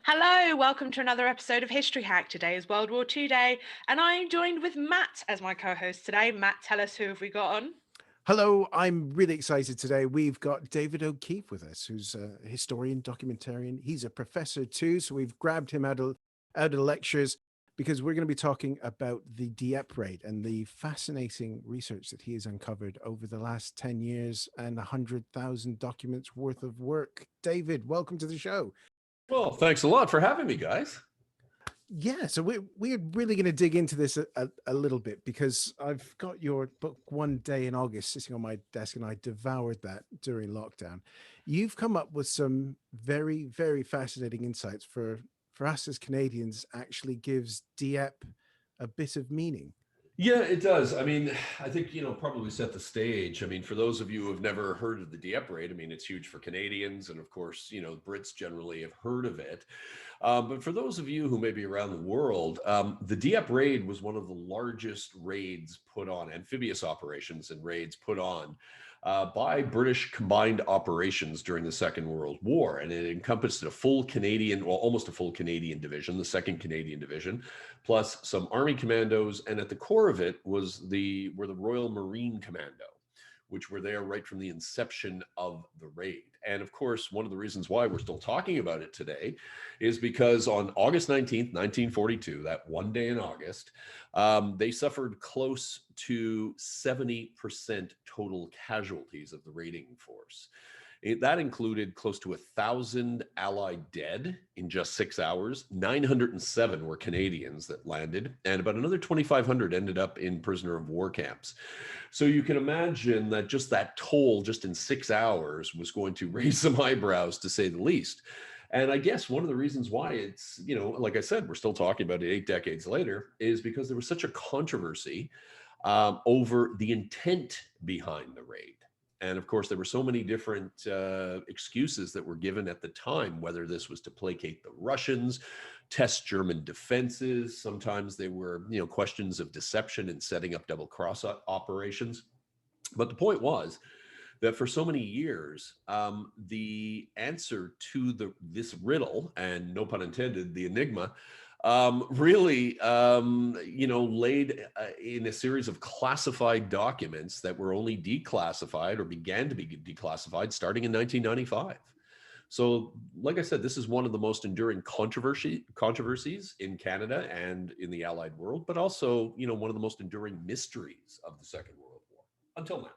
Hello, welcome to another episode of History Hack. Today is World War II Day, and I'm joined with Matt as my co-host today. Matt, tell us who have we got on? Hello, I'm really excited today. We've got David O'Keefe with us, who's a historian, documentarian. He's a professor too, so we've grabbed him out of lectures because we're going to be talking about the Dieppe raid and the fascinating research that he has uncovered over the last 10 years and 100,000 documents worth of work. David, welcome to the show. Well, thanks a lot for having me, guys. Yeah, so we're really going to dig into this a little bit because I've got your book One Day in August sitting on my desk and I devoured that during lockdown. You've come up with some very, very fascinating insights for us as Canadians, actually gives Dieppe a bit of meaning. Yeah, it does. I mean, I think, probably set the stage. I mean, for those of you who have never heard of the Dieppe raid, I mean, it's huge for Canadians. And of course, Brits generally have heard of it. But for those of you who may be around the world, the Dieppe raid was one of the largest raids put on, amphibious operations and raids put on by British combined operations during the Second World War. And it encompassed a full Canadian, well, almost a full Canadian division, the Second Canadian Division, plus some Army commandos. And at the core of it were the Royal Marine Commando, which were there right from the inception of the raid. And of course, one of the reasons why we're still talking about it today is because on August 19th, 1942, that one day in August, they suffered close to 70% total casualties of the raiding force. That included close to 1,000 Allied dead in just 6 hours. 907 were Canadians that landed, and about another 2,500 ended up in prisoner of war camps. So you can imagine that just that toll, just in 6 hours, was going to raise some eyebrows, to say the least. And I guess one of the reasons why it's, like I said, we're still talking about it 8 decades later, is because there was such a controversy over the intent behind the raid. And of course, there were so many different excuses that were given at the time, whether this was to placate the Russians, test German defenses. Sometimes they were, questions of deception and setting up double cross operations. But the point was that for so many years, the answer to this riddle, and no pun intended, the enigma, really, laid in a series of classified documents that were only declassified or began to be declassified starting in 1995. So, like I said, this is one of the most enduring controversies in Canada and in the Allied world, but also, one of the most enduring mysteries of the Second World War until now.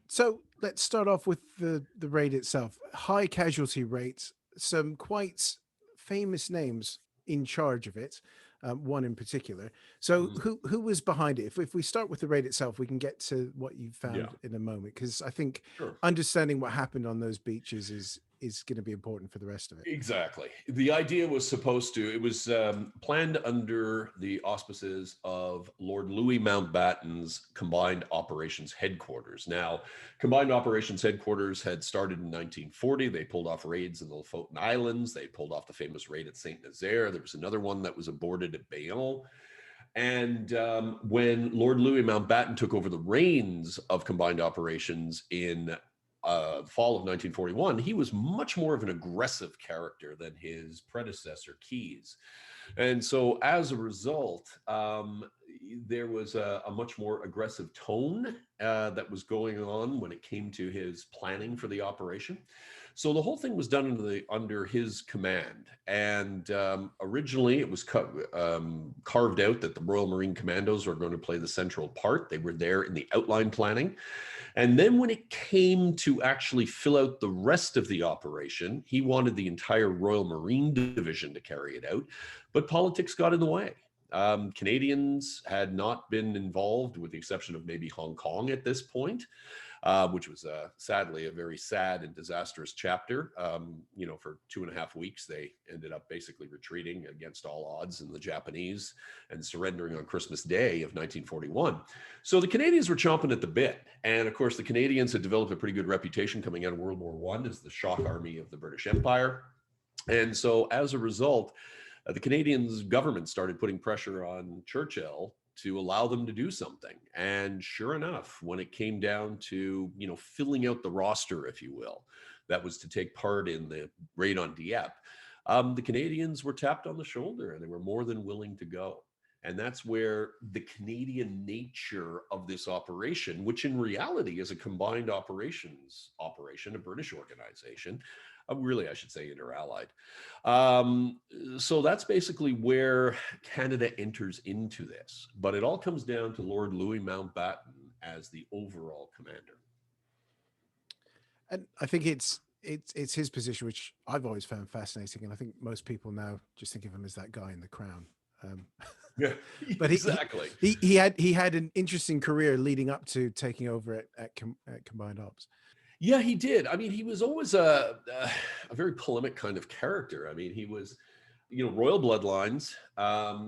So let's start off with the raid itself. High casualty rates, some quite famous names in charge of it. One in particular. So Mhm. who was behind it? If we start with the raid itself, we can get to what you Yeah, found in a moment because I think sure. understanding what happened on those beaches is going to be important for the rest of it. Exactly. The idea was it was planned under the auspices of Lord Louis Mountbatten's Combined Operations Headquarters. Now, Combined Operations Headquarters had started in 1940. They pulled off raids in the Lofoten Islands. They pulled off the famous raid at Saint Nazaire. There was another one that was aborted at Beale. And when Lord Louis Mountbatten took over the reins of Combined Operations in fall of 1941, he was much more of an aggressive character than his predecessor, Keyes. And so as a result, there was a much more aggressive tone that was going on when it came to his planning for the operation. So the whole thing was done under his command. And originally it was carved out that the Royal Marine Commandos were going to play the central part. They were there in the outline planning. And then when it came to actually fill out the rest of the operation, he wanted the entire Royal Marine Division to carry it out, but politics got in the way. Canadians had not been involved, with the exception of maybe Hong Kong at this point, which was sadly a very sad and disastrous chapter. For 2.5 weeks, they ended up basically retreating against all odds in the Japanese and surrendering on Christmas Day of 1941. So the Canadians were chomping at the bit. And of course, the Canadians had developed a pretty good reputation coming out of World War I as the shock army of the British Empire. And so as a result, the Canadians government started putting pressure on Churchill to allow them to do something. And sure enough, when it came down to, filling out the roster, if you will, that was to take part in the raid on Dieppe, the Canadians were tapped on the shoulder and they were more than willing to go. And that's where the Canadian nature of this operation, which in reality is a combined operations operation, a British organization, really, I should say inter-allied. So that's basically where Canada enters into this. But it all comes down to Lord Louis Mountbatten as the overall commander. And I think it's his position, which I've always found fascinating, and I think most people now just think of him as that guy in The Crown. Yeah, but exactly. He had an interesting career leading up to taking over at Combined Ops. Yeah, he did. I mean, he was always a very polemic kind of character. I mean, he was, royal bloodlines.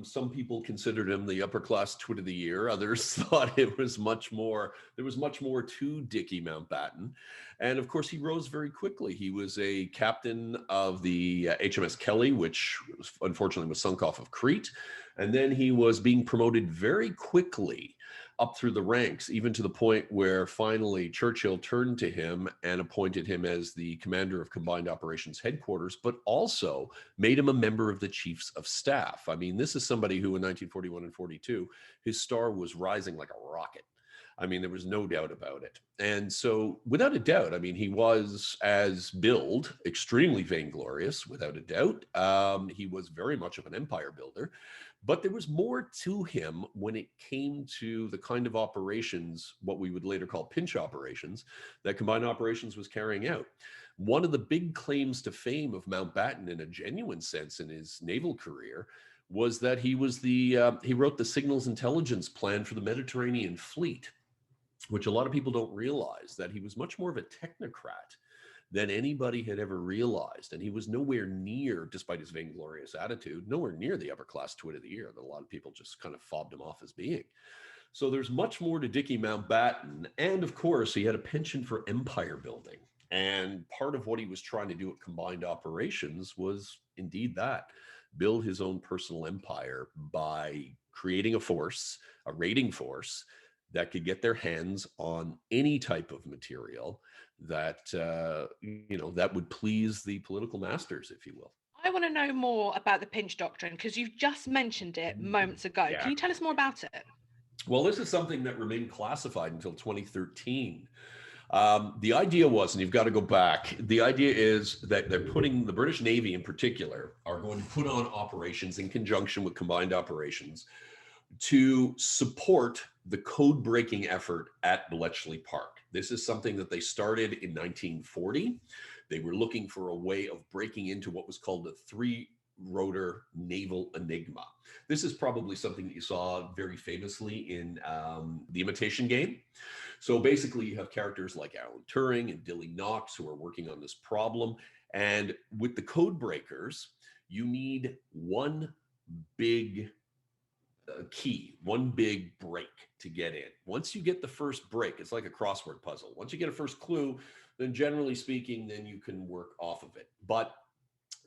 Some people considered him the upper class twit of the year. Others thought there was much more to Dickie Mountbatten. And of course, he rose very quickly. He was a captain of the HMS Kelly, which unfortunately was sunk off of Crete. And then he was being promoted very quickly up through the ranks, even to the point where finally Churchill turned to him and appointed him as the commander of Combined Operations Headquarters, but also made him a member of the Chiefs of Staff. I mean, this is somebody who in 1941 and 42, his star was rising like a rocket. I mean, there was no doubt about it. And so without a doubt, I mean, he was, as billed, extremely vainglorious, without a doubt. He was very much of an empire builder. But there was more to him when it came to the kind of operations, what we would later call pinch operations, that Combined Operations was carrying out. One of the big claims to fame of Mountbatten in a genuine sense in his naval career was that he wrote the signals intelligence plan for the Mediterranean fleet, which a lot of people don't realize, that he was much more of a technocrat than anybody had ever realized. And he was nowhere near, despite his vainglorious attitude, nowhere near the upper class twit of the year that a lot of people just kind of fobbed him off as being. So there's much more to Dickie Mountbatten. And of course, he had a penchant for empire building. And part of what he was trying to do at Combined Operations was indeed that, build his own personal empire by creating a force, a raiding force, that could get their hands on any type of material that that would please the political masters, if you will. I want to know more about the pinch doctrine because you've just mentioned it moments ago. Yeah. Can you tell us more about it? Well, this is something that remained classified until 2013. The idea was, and you've got to go back, the idea is that they're putting, the British Navy in particular, are going to put on operations in conjunction with Combined Operations to support the code-breaking effort at Bletchley Park. This is something that they started in 1940. They were looking for a way of breaking into what was called the three-rotor naval Enigma. This is probably something that you saw very famously in The Imitation Game. So basically, you have characters like Alan Turing and Dilly Knox who are working on this problem. And with the code breakers, you need one big key, one big break to get in. Once you get the first break, it's like a crossword puzzle. Once you get a first clue, then generally speaking, then you can work off of it. But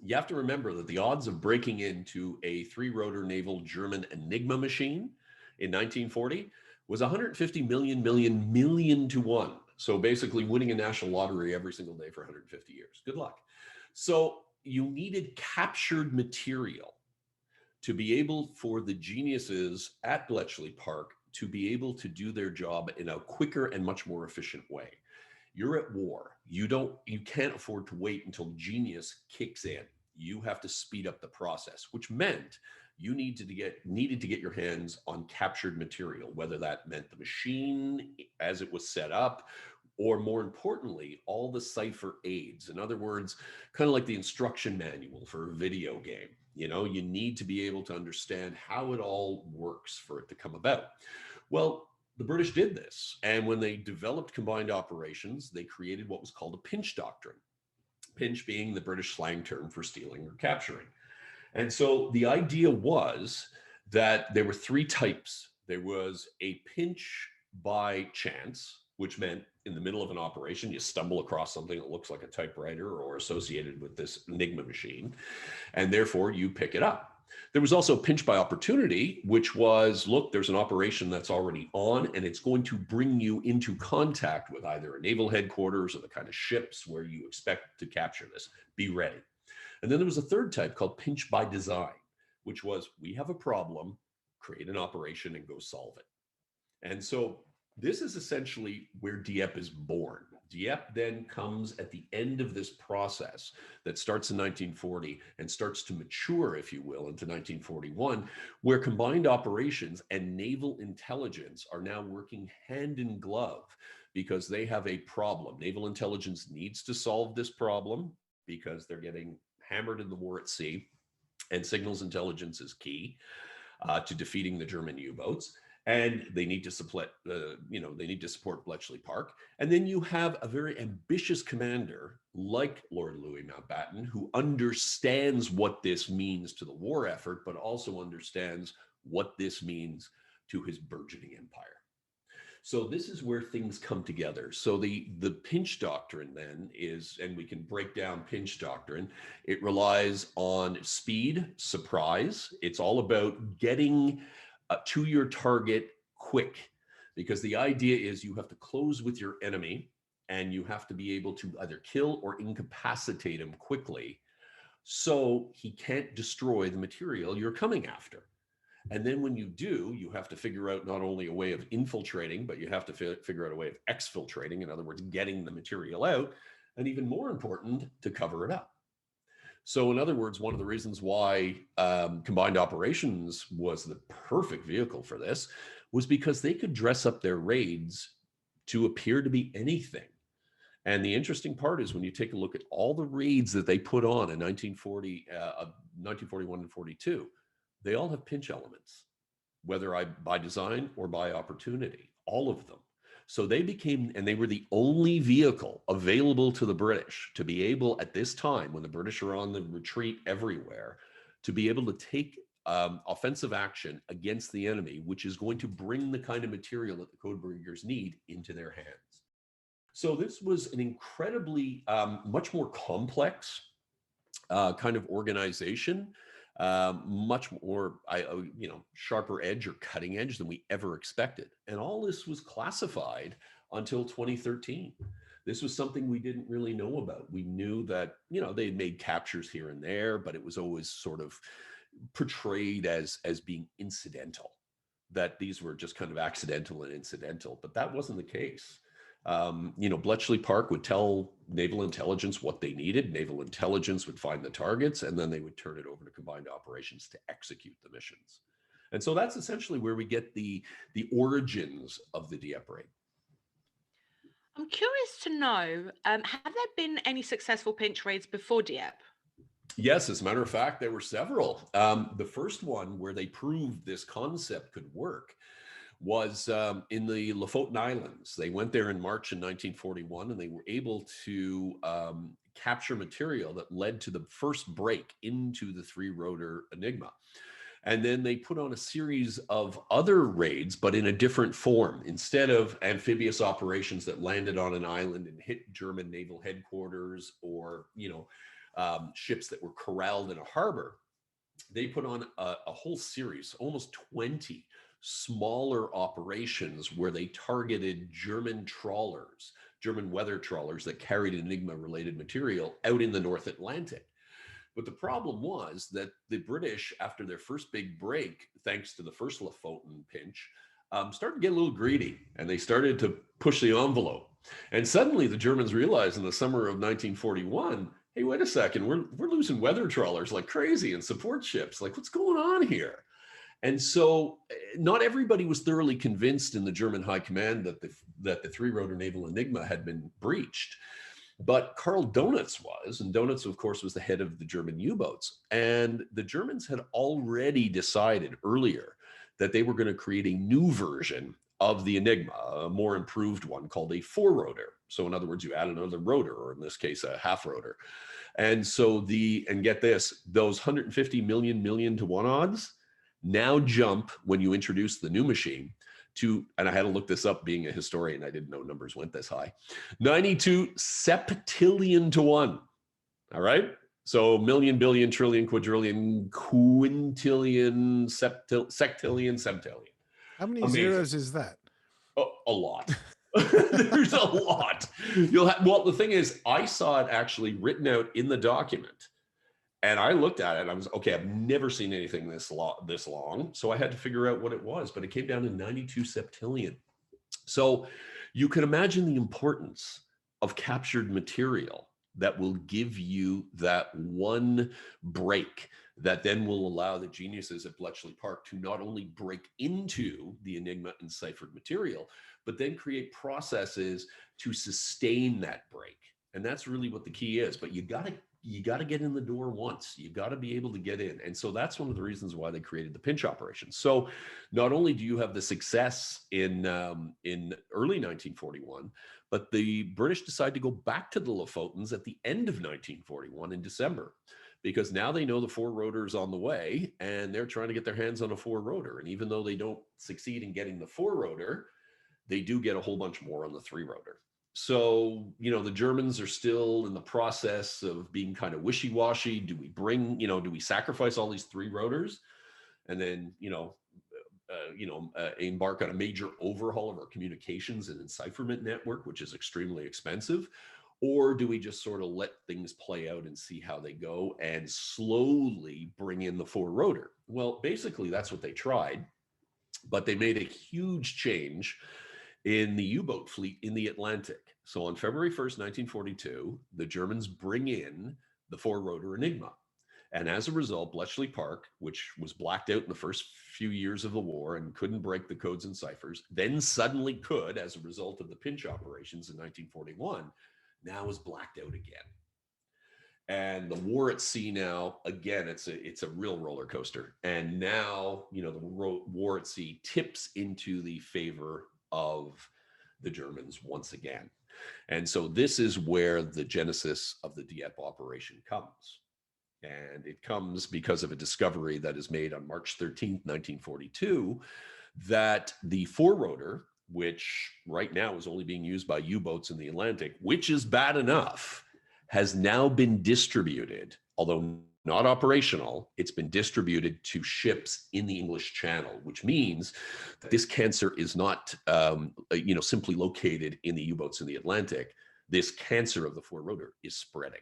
you have to remember that the odds of breaking into a three-rotor naval German Enigma machine in 1940 was 150 million to one. So basically winning a national lottery every single day for 150 years. Good luck. So you needed captured material to be able for the geniuses at Bletchley Park to be able to do their job in a quicker and much more efficient way. You're at war. You can't afford to wait until genius kicks in. You have to speed up the process, which meant you needed to get your hands on captured material, whether that meant the machine as it was set up, or more importantly, all the cipher aids. In other words, kind of like the instruction manual for a video game. You need to be able to understand how it all works for it to come about. Well, the British did this. And when they developed Combined Operations, they created what was called a pinch doctrine. Pinch being the British slang term for stealing or capturing. And so the idea was that there were three types. There was a pinch by chance, which meant in the middle of an operation, you stumble across something that looks like a typewriter or associated with this Enigma machine, and therefore you pick it up. There was also pinch by opportunity, which was, look, there's an operation that's already on, and it's going to bring you into contact with either a naval headquarters or the kind of ships where you expect to capture this. Be ready. And then there was a third type called pinch by design, which was, we have a problem, create an operation and go solve it. And so this is essentially where Dieppe is born. Dieppe then comes at the end of this process that starts in 1940 and starts to mature, if you will, into 1941, where combined operations and naval intelligence are now working hand in glove because they have a problem. Naval intelligence needs to solve this problem because they're getting hammered in the war at sea, and signals intelligence is key to defeating the German U-boats. And they need to support, they need to support Bletchley Park. And then you have a very ambitious commander like Lord Louis Mountbatten, who understands what this means to the war effort, but also understands what this means to his burgeoning empire. So this is where things come together. So the pinch doctrine then is, and we can break down pinch doctrine, it relies on speed, surprise. It's all about getting to your target quick, because the idea is you have to close with your enemy and you have to be able to either kill or incapacitate him quickly so he can't destroy the material you're coming after. And then when you do, you have to figure out not only a way of infiltrating, but you have to figure out a way of exfiltrating, in other words, getting the material out, and even more important, to cover it up. So in other words, one of the reasons why combined operations was the perfect vehicle for this was because they could dress up their raids to appear to be anything. And the interesting part is when you take a look at all the raids that they put on in 1941 and 42, they all have pinch elements, whether by design or by opportunity, all of them. So they became, and they were the only vehicle available to the British to be able at this time, when the British are on the retreat everywhere, to be able to take offensive action against the enemy, which is going to bring the kind of material that the codebreakers need into their hands. So this was an incredibly much more complex kind of organization, much more, sharper edge or cutting edge than we ever expected. And all this was classified until 2013. This was something we didn't really know about. We knew that, they had made captures here and there, but it was always sort of portrayed as being incidental, that these were just kind of accidental and incidental, but that wasn't the case. Bletchley Park would tell naval intelligence what they needed. Naval intelligence would find the targets, and then they would turn it over to combined operations to execute the missions. And so that's essentially where we get the origins of the Dieppe raid. I'm curious to know, have there been any successful pinch raids before Dieppe? Yes, as a matter of fact, there were several. The first one where they proved this concept could work was in the Lofoten Islands. They went there in March in 1941, and they were able to capture material that led to the first break into the three-rotor Enigma. And then they put on a series of other raids, but in a different form. Instead of amphibious operations that landed on an island and hit German naval headquarters, or ships that were corralled in a harbor, they put on a whole series, almost 20 smaller operations where they targeted German trawlers, German weather trawlers that carried Enigma-related material out in the North Atlantic. But the problem was that the British, after their first big break, thanks to the first Lofoten pinch, started to get a little greedy, and they started to push the envelope. And suddenly the Germans realized in the summer of 1941, hey, wait a second, we're losing weather trawlers like crazy and support ships. Like, what's going on here? And so not everybody was thoroughly convinced in the German high command that the three-rotor naval Enigma had been breached. But Karl Donitz was, and Donitz, of course, was the head of the German U-boats. And the Germans had already decided earlier that they were going to create a new version of the Enigma, a more improved one called a four-rotor. So in other words, you add another rotor, or in this case, a half-rotor. And so and get this, those 150 million to 1 odds now jump, when you introduce the new machine, to, and I had to look this up being a historian, I didn't know numbers went this high, 92 septillion to 1. All right? So million, billion, trillion, quadrillion, quintillion, sectillion, septillion. How many zeros is that? A lot. There's a lot. Well, the thing is, I saw it actually written out in the document And I looked at it and I was, okay, I've never seen anything this long. So I had to figure out what it was, but it came down to 92 septillion. So you can imagine the importance of captured material that will give you that one break that then will allow the geniuses at Bletchley Park to not only break into the Enigma enciphered material, but then create processes to sustain that break. And that's really what the key is. But you got to get in the door once. You got to be able to get in. And so that's one of the reasons why they created the pinch operation. So not only do you have the success in early 1941, but the British decide to go back to the Lofotens at the end of 1941 in December, because now they know the four-rotor is on the way and they're trying to get their hands on a four-rotor. And even though they don't succeed in getting the four-rotor, they do get a whole bunch more on the three-rotor. So, the Germans are still in the process of being kind of wishy-washy. Do we sacrifice all these three rotors and then, embark on a major overhaul of our communications and encipherment network, which is extremely expensive? Or do we just sort of let things play out and see how they go and slowly bring in the four-rotor? Well, basically, that's what they tried, but they made a huge change in the U-boat fleet in the Atlantic. So on February 1st, 1942, the Germans bring in the four-rotor Enigma. And as a result, Bletchley Park, which was blacked out in the first few years of the war and couldn't break the codes and ciphers, then suddenly could as a result of the pinch operations in 1941, now is blacked out again. And the war at sea now, again, it's a real roller coaster. And now, the war at sea tips into the favor of the Germans once again. And so this is where the genesis of the Dieppe operation comes. And it comes because of a discovery that is made on March 13th, 1942, that the four-rotor, which right now is only being used by U-boats in the Atlantic, which is bad enough, has now been distributed, although not operational. It's been distributed to ships in the English Channel, which means that this cancer is not, simply located in the U-boats in the Atlantic. This cancer of the four-rotor is spreading.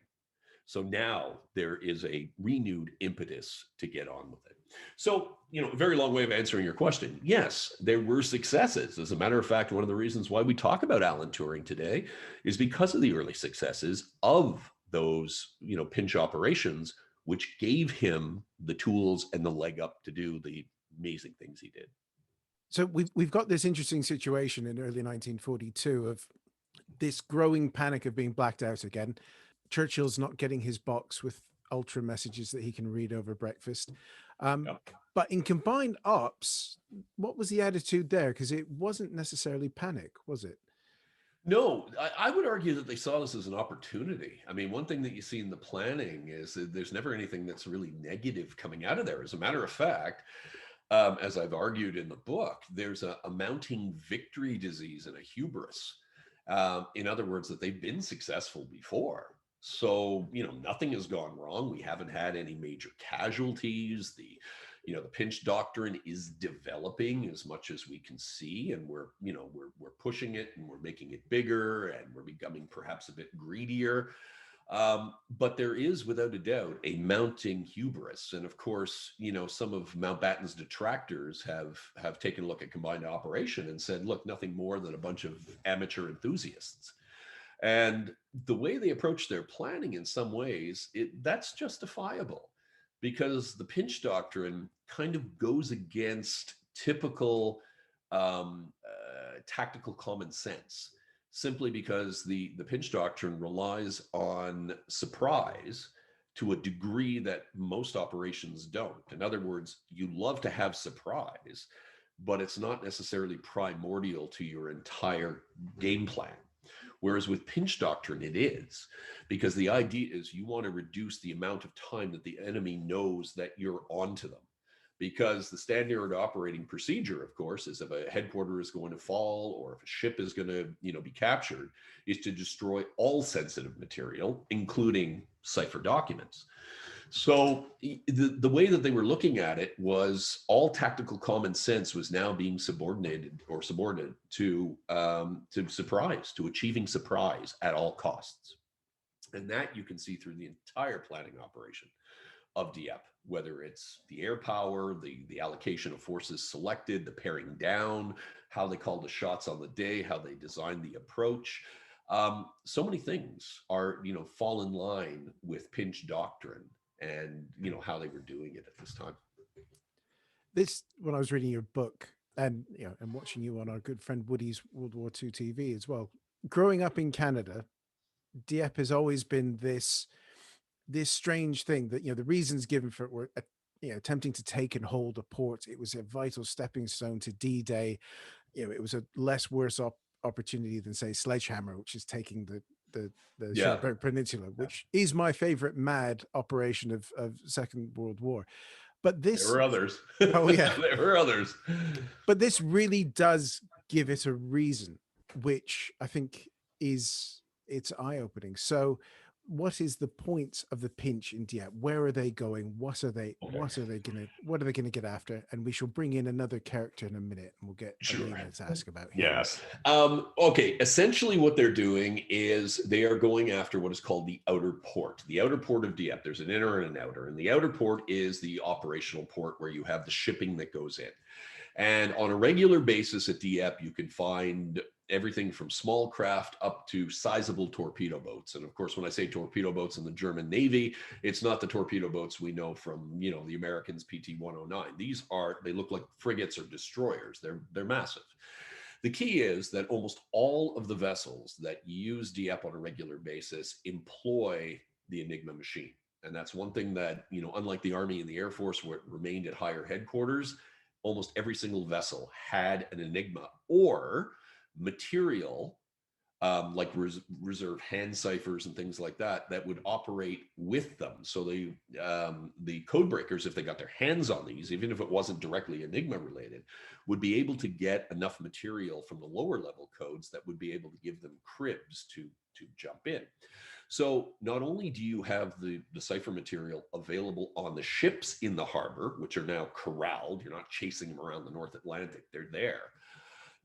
So now there is a renewed impetus to get on with it. So, a very long way of answering your question. Yes, there were successes. As a matter of fact, one of the reasons why we talk about Alan Turing today is because of the early successes of those, pinch operations, which gave him the tools and the leg up to do the amazing things he did. So we've got this interesting situation in early 1942 of this growing panic of being blacked out again. Churchill's not getting his box with ultra messages that he can read over breakfast. But in combined ops, what was the attitude there? Because it wasn't necessarily panic, was it? No, I would argue that they saw this as an opportunity. I mean, one thing that you see in the planning is that there's never anything that's really negative coming out of there. As a matter of fact, as I've argued in the book, there's a mounting victory disease and a hubris. In other words, that they've been successful before. So, nothing has gone wrong. We haven't had any major casualties. The pinch doctrine is developing as much as we can see, and we're pushing it and we're making it bigger and we're becoming perhaps a bit greedier. But there is, without a doubt, a mounting hubris. And of course, some of Mountbatten's detractors have taken a look at combined operation and said, look, nothing more than a bunch of amateur enthusiasts. And the way they approach their planning, in some ways, that's justifiable, because the pinch doctrine kind of goes against typical tactical common sense, simply because the pinch doctrine relies on surprise to a degree that most operations don't. In other words, you love to have surprise, but it's not necessarily primordial to your entire game plan. Whereas with pinch doctrine, it is, because the idea is you want to reduce the amount of time that the enemy knows that you're onto them. Because the standard operating procedure, of course, is if a headquarter is going to fall or if a ship is going to, be captured, is to destroy all sensitive material, including cipher documents. So the way that they were looking at it was all tactical common sense was now being subordinate to surprise, to achieving surprise at all costs. And that you can see through the entire planning operation. of Dieppe, whether it's the air power, the allocation of forces selected, the paring down, how they called the shots on the day, how they designed the approach. So many things are, fall in line with pinch doctrine and, how they were doing it at this time. This, when I was reading your book and, and watching you on our good friend Woody's World War II TV as well, growing up in Canada, Dieppe has always been this strange thing that, the reasons given for it were, attempting to take and hold a port. It was a vital stepping stone to D-Day. It was a less worse opportunity than, say, Sledgehammer, which is taking the Yeah. Cherbourg Peninsula, which is my favorite mad operation of Second World War. But this, there were others. Oh yeah, there were others. But this really does give it a reason, which I think it's eye-opening. So, what is the point of the pinch in Dieppe? Where are they going? What are they gonna get after? And we shall bring in another character in a minute, and we'll get Alina to ask about him. Yes. Okay. Essentially, what they're doing is they are going after what is called the outer port. The outer port of Dieppe. There's an inner and an outer, and the outer port is the operational port where you have the shipping that goes in. And on a regular basis at Dieppe, you can find everything from small craft up to sizable torpedo boats. And of course, when I say torpedo boats in the German Navy, it's not the torpedo boats we know from, the Americans PT-109. They look like frigates or destroyers. They're massive. The key is that almost all of the vessels that use Dieppe on a regular basis employ the Enigma machine. And that's one thing that, unlike the Army and the Air Force, where it remained at higher headquarters, almost every single vessel had an Enigma or material, like reserve hand ciphers and things like that would operate with them. So the code breakers, if they got their hands on these, even if it wasn't directly Enigma related, would be able to get enough material from the lower level codes that would be able to give them cribs to jump in. So not only do you have the cipher material available on the ships in the harbor, which are now corralled, you're not chasing them around the North Atlantic, they're there.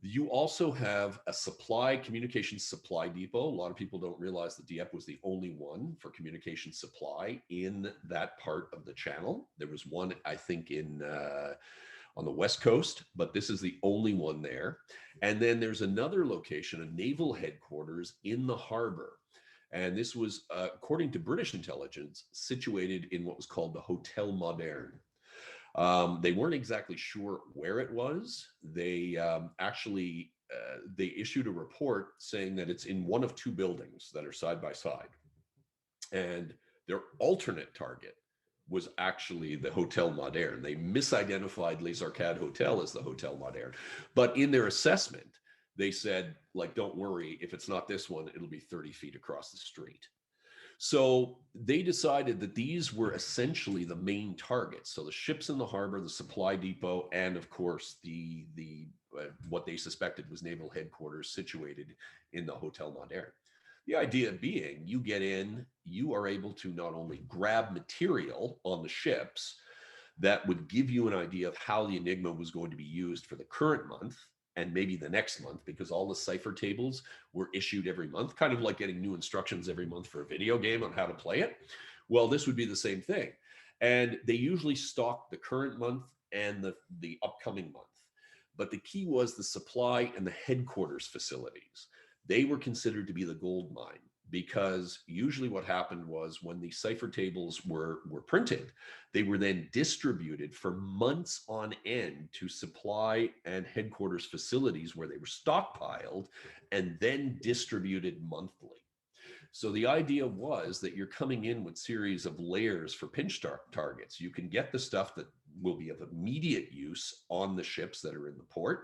You also have a communications supply depot. A lot of people don't realize that Dieppe was the only one for communication supply in that part of the channel. There was one, I think, on the West Coast, but this is the only one there. And then there's another location, a naval headquarters in the harbor. And this was, according to British intelligence, situated in what was called the Hotel Moderne. They weren't exactly sure where it was. They they issued a report saying that it's in one of two buildings that are side by side. And their alternate target was actually the Hotel Moderne. They misidentified Les Arcades Hotel as the Hotel Moderne. But in their assessment, they said, don't worry, if it's not this one, it'll be 30 feet across the street. So they decided that these were essentially the main targets. So the ships in the harbor, the supply depot, and of course the what they suspected was naval headquarters situated in the Hotel Moderne. The idea being, you get in, you are able to not only grab material on the ships that would give you an idea of how the Enigma was going to be used for the current month and maybe the next month, because all the cipher tables were issued every month, kind of like getting new instructions every month for a video game on how to play it. Well, this would be the same thing. And they usually stock the current month and the upcoming month. But the key was the supply and the headquarters facilities. They were considered to be the gold mine, because usually what happened was when the cipher tables were printed, they were then distributed for months on end to supply and headquarters facilities where they were stockpiled and then distributed monthly. So the idea was that you're coming in with series of layers for pinch targets. You can get the stuff that will be of immediate use on the ships that are in the port.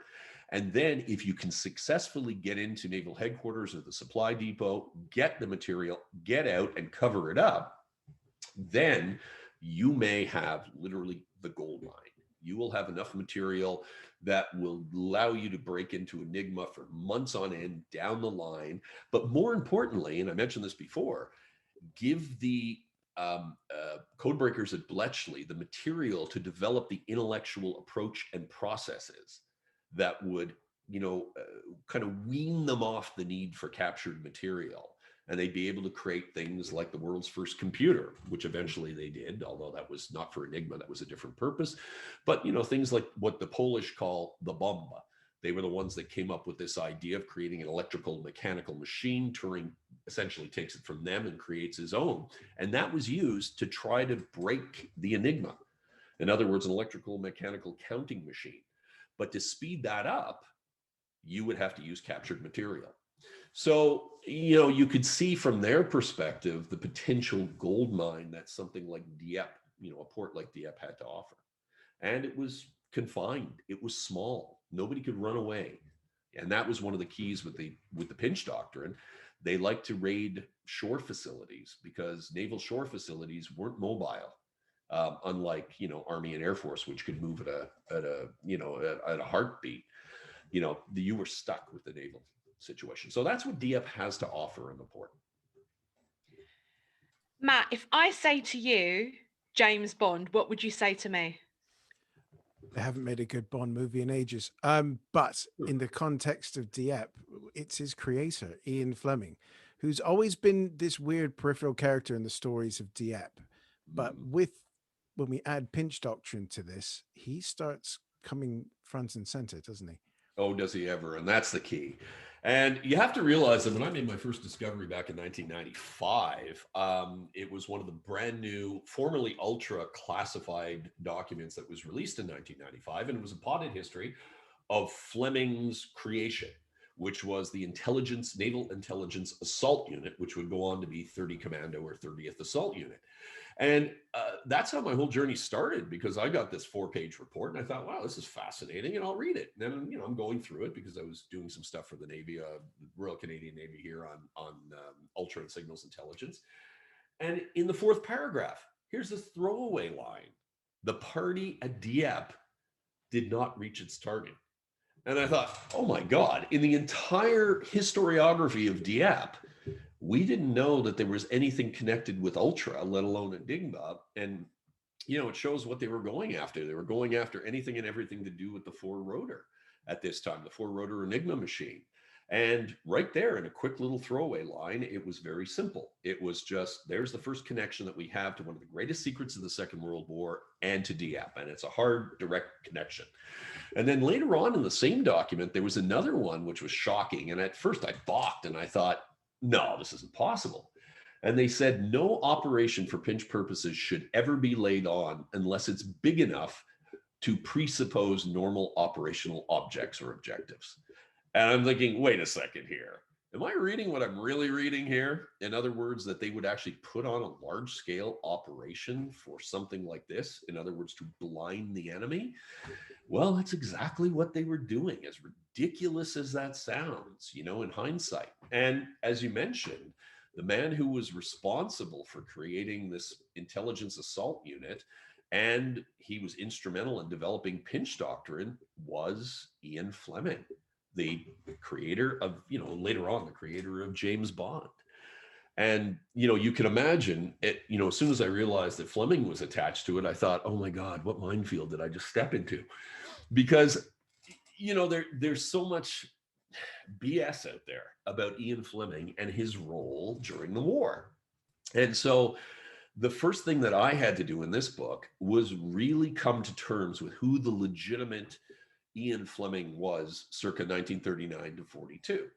And then if you can successfully get into naval headquarters or the supply depot, get the material, get out and cover it up, then you may have literally the gold mine. You will have enough material that will allow you to break into Enigma for months on end down the line. But more importantly, and I mentioned this before, give the code breakers at Bletchley the material to develop the intellectual approach and processes that would, kind of wean them off the need for captured material. and they'd be able to create things like the world's first computer, which eventually they did, although that was not for Enigma, that was a different purpose. But, things like what the Polish call the bomba. They were the ones that came up with this idea of creating an electrical mechanical machine. Turing essentially takes it from them and creates his own. And that was used to try to break the Enigma. In other words, an electrical mechanical counting machine. But to speed that up, you would have to use captured material. So, you could see from their perspective the potential gold mine that something like Dieppe, a port like Dieppe had to offer. And it was confined. It was small. Nobody could run away. And that was one of the keys with the Pinch Doctrine. They like to raid shore facilities because naval shore facilities weren't mobile, unlike Army and Air Force, which could move at a heartbeat. You were stuck with the naval situation. So that's what Dieppe has to offer in the port. Matt, if I say to you, James Bond, what would you say to me? They haven't made a good Bond movie in ages. But in the context of Dieppe, it's his creator, Ian Fleming, who's always been this weird peripheral character in the stories of Dieppe. But when we add Pinch Doctrine to this, he starts coming front and center, doesn't he? Oh, does he ever? And that's the key. And you have to realize that when I made my first discovery back in 1995, it was one of the brand new, formerly ultra classified documents that was released in 1995. And it was a potted history of Fleming's creation, which was the Naval Intelligence Assault Unit, which would go on to be 30 Commando or 30th Assault Unit. And that's how my whole journey started, because I got this 4-page report and I thought, wow, this is fascinating, and I'll read it. And then, I'm going through it because I was doing some stuff for the Navy, Royal Canadian Navy here on ultra and signals intelligence. And in the 4th paragraph, here's this throwaway line: the party at Dieppe did not reach its target. And I thought, oh my God, in the entire historiography of Dieppe, we didn't know that there was anything connected with Ultra, let alone Enigma. And, it shows what they were going after. They were going after anything and everything to do with the four-rotor at this time, the four-rotor Enigma machine. And right there in a quick little throwaway line, it was very simple. It was just, there's the first connection that we have to one of the greatest secrets of the Second World War and to Dieppe. And it's a hard, direct connection. And then later on in the same document, there was another one which was shocking. And at first I balked and I thought, no, this isn't possible. And they said no operation for pinch purposes should ever be laid on unless it's big enough to presuppose normal operational objects or objectives. And I'm thinking, wait a second here. Am I reading what I'm really reading here? In other words, that they would actually put on a large scale operation for something like this. In other words, to blind the enemy. Well, that's exactly what they were doing, as ridiculous as that sounds, in hindsight. And as you mentioned, the man who was responsible for creating this intelligence assault unit, and he was instrumental in developing Pinch Doctrine, was Ian Fleming, the creator of, later on, the creator of James Bond. And, you can imagine it, as soon as I realized that Fleming was attached to it, I thought, oh my God, what minefield did I just step into? Because, there's so much BS out there about Ian Fleming and his role during the war. And so the first thing that I had to do in this book was really come to terms with who the legitimate Ian Fleming was circa 1939 to 42.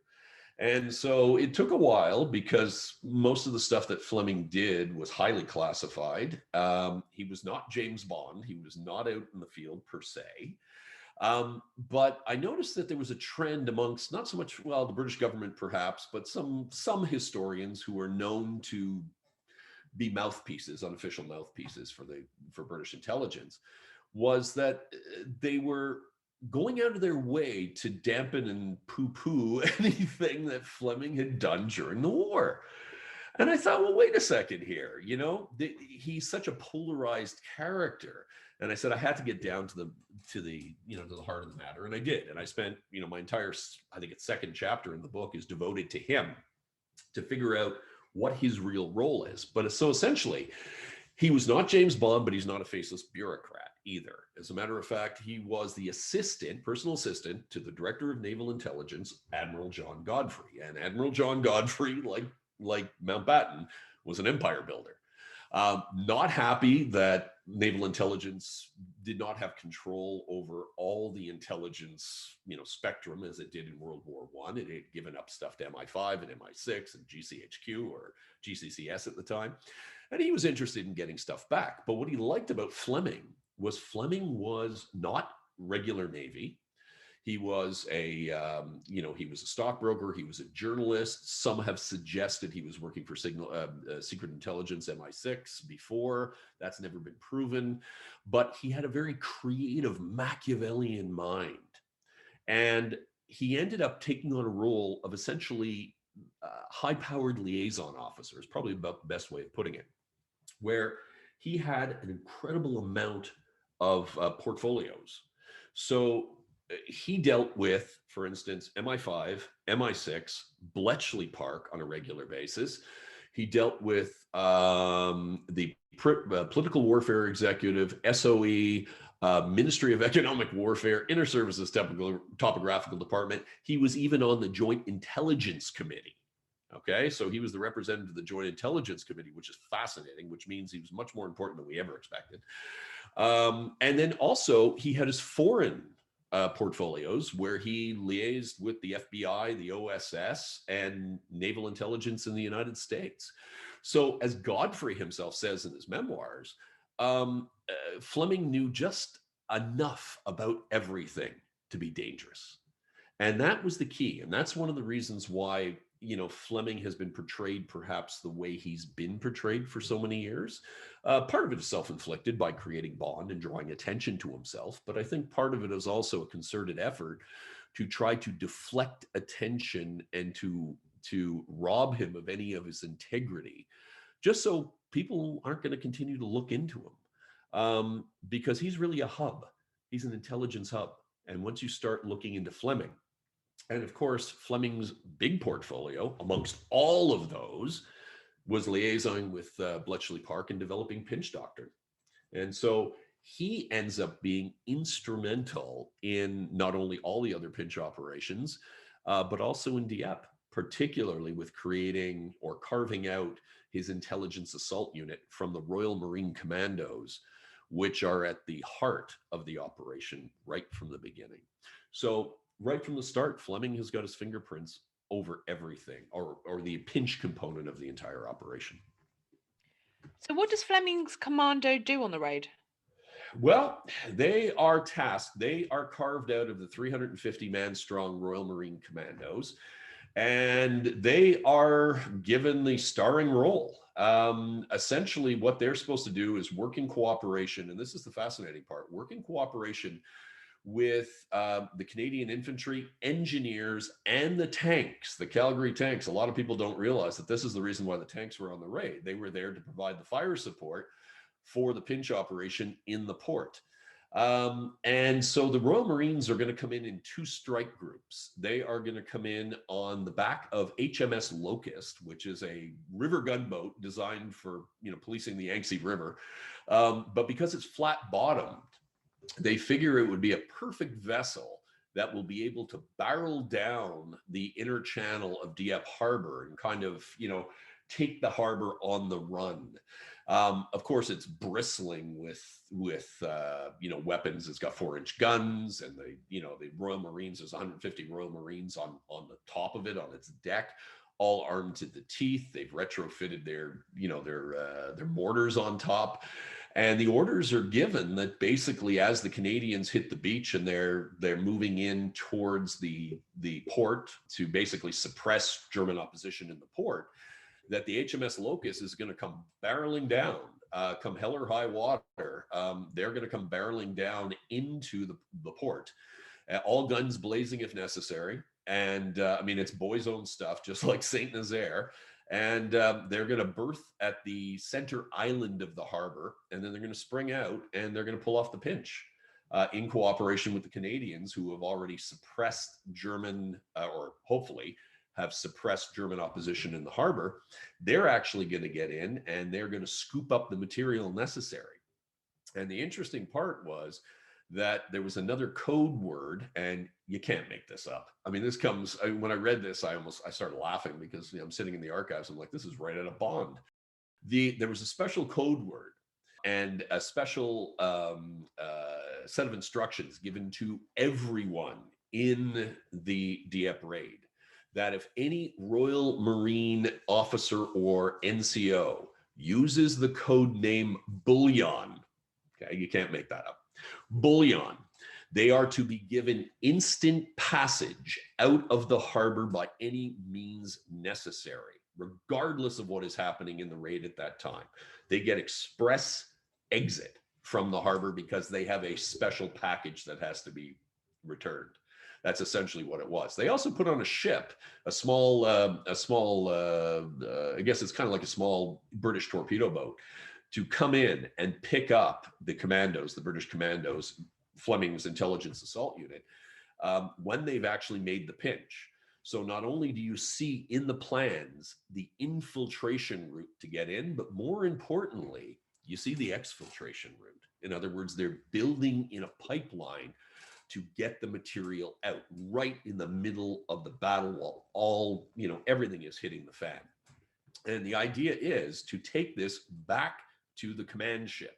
And so it took a while because most of the stuff that Fleming did was highly classified. He was not James Bond. He was not out in the field per se. But I noticed that there was a trend amongst not so much, well, the British government perhaps, but some historians who are known to be mouthpieces, unofficial mouthpieces for British intelligence, was that they were going out of their way to dampen and poo-poo anything that Fleming had done during the war. And I thought, well, wait a second here, he's such a polarized character. And I said, I had to get down to the heart of the matter. And I did. And I spent, my entire, I think it's 2nd chapter in the book is devoted to him to figure out what his real role is. But so essentially, he was not James Bond, but he's not a faceless bureaucrat either. As a matter of fact, he was the personal assistant to the Director of Naval Intelligence, Admiral John Godfrey. And Admiral John Godfrey, like like Mountbatten, was an empire builder. Not happy that naval intelligence did not have control over all the intelligence, spectrum as it did in World War I. It had given up stuff to MI5 and MI6 and GCHQ or GCCS at the time. And he was interested in getting stuff back. But what he liked about Fleming was not regular Navy. He was he was a stockbroker. He was a journalist. Some have suggested he was working for Secret Intelligence, MI6 before. That's never been proven. But he had a very creative Machiavellian mind. And he ended up taking on a role of essentially high-powered liaison officer, is probably about the best way of putting it, where he had an incredible amount of portfolios. So he dealt with, for instance, MI5, MI6, Bletchley Park on a regular basis. He dealt with the political warfare executive, SOE, Ministry of Economic Warfare, Inter-Services Topographical Department. He was even on the Joint Intelligence Committee. Okay, so he was the representative of the Joint Intelligence Committee, which is fascinating, which means he was much more important than we ever expected. And then also he had his foreign portfolios where he liaised with the FBI, the OSS, and naval intelligence in the United States. So as Godfrey himself says in his memoirs, Fleming knew just enough about everything to be dangerous. And that was the key. And that's one of the reasons why, Fleming has been portrayed perhaps the way he's been portrayed for so many years. Part of it is self-inflicted by creating Bond and drawing attention to himself. But I think part of it is also a concerted effort to try to deflect attention and to rob him of any of his integrity, just so people aren't going to continue to look into him. Because he's really a hub. He's an intelligence hub. And once you start looking into Fleming, and of course, Fleming's big portfolio, amongst all of those, was liaisoning with Bletchley Park and developing pinch doctrine. And so he ends up being instrumental in not only all the other pinch operations, but also in Dieppe, particularly with creating or carving out his intelligence assault unit from the Royal Marine Commandos, which are at the heart of the operation right from the beginning. So right from the start, Fleming has got his fingerprints over everything, or the pinch component of the entire operation. So what does Fleming's commando do on the raid? Well, they are tasked. They are carved out of the 350-man strong Royal Marine Commandos, and they are given the starring role. Essentially, what they're supposed to do is work in cooperation, and this is the fascinating part, work in cooperation with the Canadian infantry, engineers, and the tanks, the Calgary tanks. A lot of people don't realize that this is the reason why the tanks were on the raid. They were there to provide the fire support for the pinch operation in the port. And so the Royal Marines are going to come in two strike groups. They are going to come in on the back of HMS Locust, which is a river gunboat designed for policing the Yangtze River. But because it's flat bottomed, they figure it would be a perfect vessel that will be able to barrel down the inner channel of Dieppe Harbor and kind of, take the harbor on the run. Of course, it's bristling with weapons. It's got 4-inch guns, and the Royal Marines. There's 150 Royal Marines on the top of it, on its deck, all armed to the teeth. They've retrofitted their mortars on top. And the orders are given that basically as the Canadians hit the beach and they're moving in towards the port to basically suppress German opposition in the port, that the HMS Locust is going to come barreling down, come hell or high water. They're going to come barreling down into the port, all guns blazing if necessary. And it's boys' own stuff, just like Saint Nazaire. And they're going to berth at the center island of the harbor, and then they're going to spring out and they're going to pull off the pinch in cooperation with the Canadians, who have already suppressed German, or hopefully have suppressed German opposition in the harbor. They're actually going to get in and they're going to scoop up the material necessary. And the interesting part was that there was another code word, and you can't make this up. I mean, this comes, when I read this, I started laughing because I'm sitting in the archives. I'm like, this is right out of Bond. There was a special code word and a special set of instructions given to everyone in the Dieppe raid, that if any Royal Marine officer or NCO uses the code name bullion, okay, you can't make that up, bullion, they are to be given instant passage out of the harbor by any means necessary, regardless of what is happening in the raid at that time. They get express exit from the harbor because they have a special package that has to be returned. That's essentially what it was. They also put on a ship, a small, I guess it's kind of like a small British torpedo boat, to come in and pick up the commandos, the British commandos, Fleming's intelligence assault unit, when they've actually made the pinch. So not only do you see in the plans the infiltration route to get in, but more importantly, you see the exfiltration route. In other words, they're building in a pipeline to get the material out right in the middle of the battle while all, everything is hitting the fan. And the idea is to take this back to the command ship.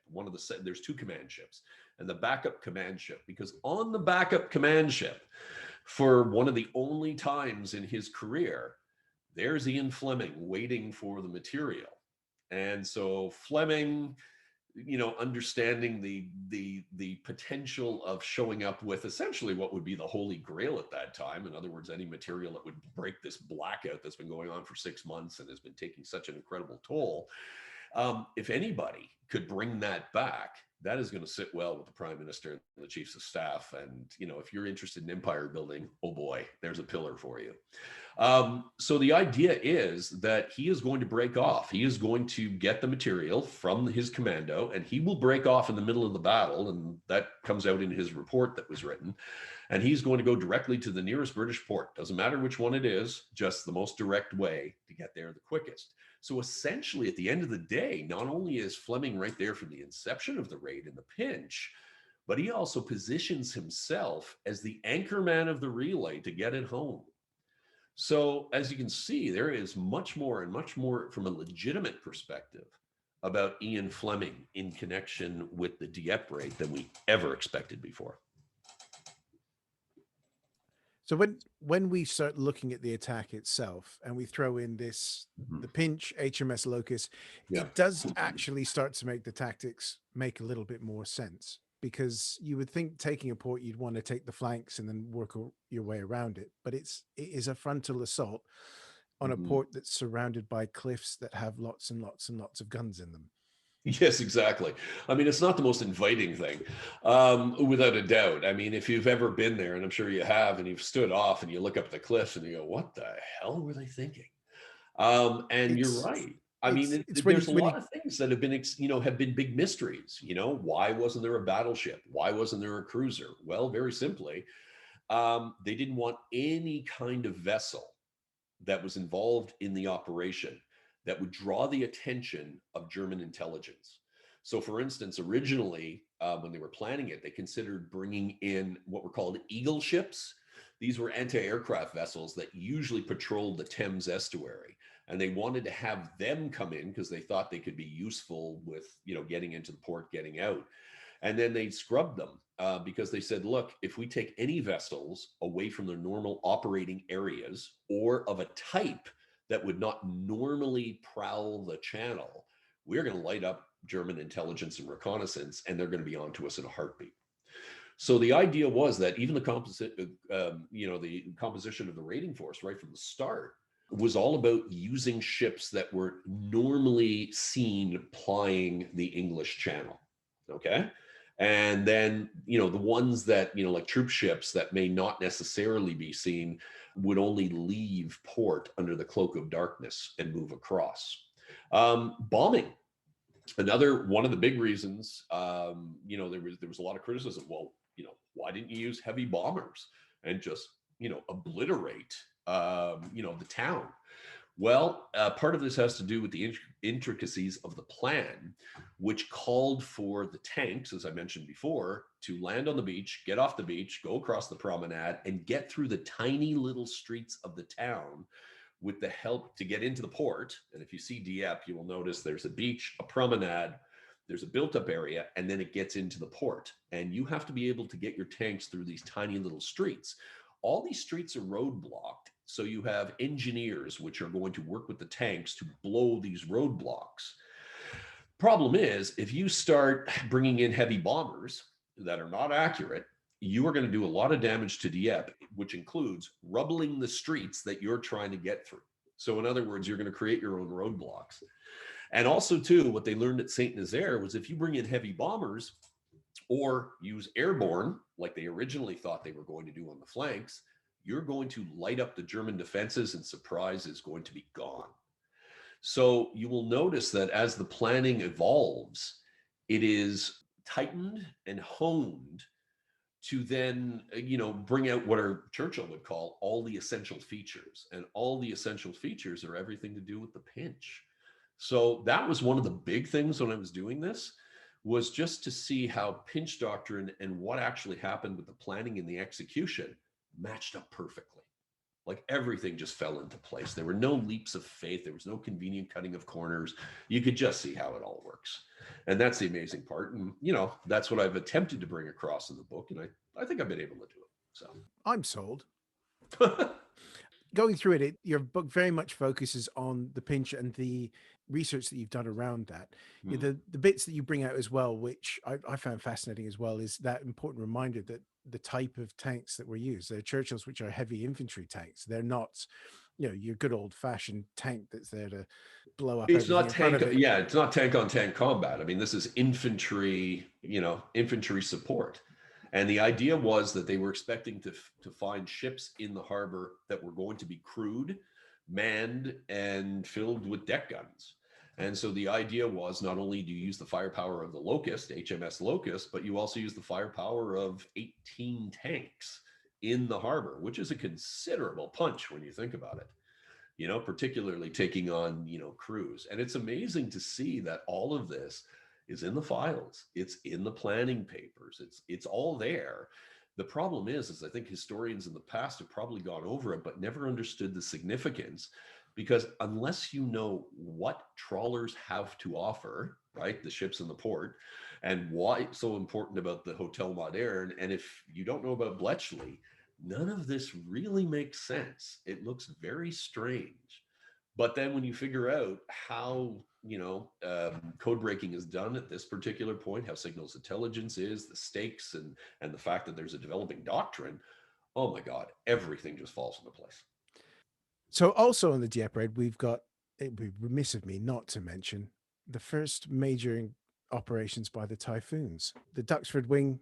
There's two command ships, and the backup command ship, because on the backup command ship, for one of the only times in his career, there's Ian Fleming waiting for the material. And so Fleming, understanding the potential of showing up with essentially what would be the holy grail at that time. In other words, any material that would break this blackout that's been going on for 6 months and has been taking such an incredible toll. If anybody could bring that back, that is going to sit well with the Prime Minister and the Chiefs of Staff. And, if you're interested in empire building, oh boy, there's a pillar for you. So the idea is that he is going to break off. He is going to get the material from his commando, and he will break off in the middle of the battle. And that comes out in his report that was written. And he's going to go directly to the nearest British port. Doesn't matter which one it is, just the most direct way to get there the quickest. So essentially, at the end of the day, not only is Fleming right there from the inception of the raid in the pinch, but he also positions himself as the anchor man of the relay to get it home. So as you can see, there is much more from a legitimate perspective about Ian Fleming in connection with the Dieppe raid than we ever expected before. So when we start looking at the attack itself and we throw in the pinch, HMS Locust, it does actually start to make the tactics make a little bit more sense, because you would think taking a port, you'd want to take the flanks and then work your way around it. But it is a frontal assault on a port that's surrounded by cliffs that have lots and lots and lots of guns in them. Yes, exactly. I mean, it's not the most inviting thing, without a doubt. I mean, if you've ever been there, and I'm sure you have, and you've stood off and you look up at the cliffs and you go, what the hell were they thinking? And you're right. I mean, there's a lot of things that have been, have been big mysteries. Why wasn't there a battleship? Why wasn't there a cruiser? Well, very simply, they didn't want any kind of vessel that was involved in the operation that would draw the attention of German intelligence. So for instance, originally, when they were planning it, they considered bringing in what were called Eagle ships. These were anti-aircraft vessels that usually patrolled the Thames estuary. And they wanted to have them come in because they thought they could be useful with, getting into the port, getting out. And then they scrubbed them because they said, look, if we take any vessels away from their normal operating areas or of a type that would not normally prowl the channel, we're going to light up German intelligence and reconnaissance, and they're going to be onto us in a heartbeat. So the idea was that even the composition of the raiding force right from the start was all about using ships that were normally seen plying the English Channel. Okay. And then, the ones that, like troop ships that may not necessarily be seen would only leave port under the cloak of darkness and move across. Bombing. Another one of the big reasons, there was a lot of criticism. Well, why didn't you use heavy bombers and just, obliterate, the town? Well, part of this has to do with the intricacies of the plan, which called for the tanks, as I mentioned before, to land on the beach, get off the beach, go across the promenade, and get through the tiny little streets of the town with the help to get into the port. And if you see Dieppe, you will notice there's a beach, a promenade, there's a built-up area, and then it gets into the port. And you have to be able to get your tanks through these tiny little streets. All these streets are roadblocked. So you have engineers which are going to work with the tanks to blow these roadblocks. Problem is, if you start bringing in heavy bombers that are not accurate, you are going to do a lot of damage to Dieppe, which includes rubbling the streets that you're trying to get through. So in other words, you're going to create your own roadblocks. And also too, what they learned at Saint Nazaire was if you bring in heavy bombers or use airborne, like they originally thought they were going to do on the flanks, you're going to light up the German defenses and surprise is going to be gone. So you will notice that as the planning evolves, it is tightened and honed to then, bring out what Churchill would call all the essential features. And all the essential features are everything to do with the pinch. So that was one of the big things when I was doing this, was just to see how pinch doctrine and what actually happened with the planning and the execution matched up perfectly. Like everything just fell into place. There were no leaps of faith. There was no convenient cutting of corners. You could just see how it all works. And that's the amazing part. And, that's what I've attempted to bring across in the book. And I think I've been able to do it. So I'm sold. Going through it, your book very much focuses on the pinch and the research that you've done around that. The bits that you bring out as well, which I found fascinating as well, is that important reminder that the type of tanks that were used, they're Churchills, which are heavy infantry tanks. They're not, your good old fashioned tank that's there to blow up it's everything not in front tank. of it. Yeah, it's not tank on tank combat. I mean, this is infantry, infantry support. And the idea was that they were expecting to find ships in the harbor that were going to be crewed, manned, and filled with deck guns. And so the idea was not only do you use the firepower of the Locust, HMS Locust, but you also use the firepower of 18 tanks in the harbor, which is a considerable punch when you think about it. Particularly taking on, crews. And it's amazing to see that all of this is in the files. It's in the planning papers. It's all there. The problem is I think historians in the past have probably gone over it, but never understood the significance, because unless you know what trawlers have to offer, right, the ships in the port, and why it's so important about the Hotel Moderne, and if you don't know about Bletchley, none of this really makes sense. It looks very strange. But then when you figure out how, code breaking is done at this particular point, how signals intelligence is, the stakes, and the fact that there's a developing doctrine, oh my God, everything just falls into place. So also on the Dieppe raid, we've got, it'd be remiss of me not to mention the first major operations by the Typhoons, the Duxford Wing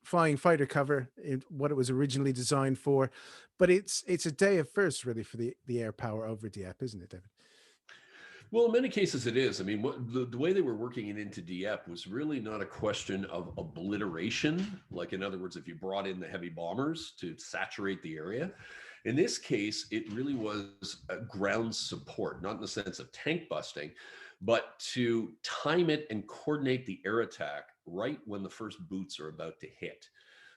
flying fighter cover, what it was originally designed for. But it's a day of firsts really for the air power over Dieppe, isn't it, David? Well, in many cases it is. I mean, the way they were working it into Dieppe was really not a question of obliteration. Like, in other words, if you brought in the heavy bombers to saturate the area. In this case, it really was a ground support, not in the sense of tank busting, but to time it and coordinate the air attack right when the first boots are about to hit.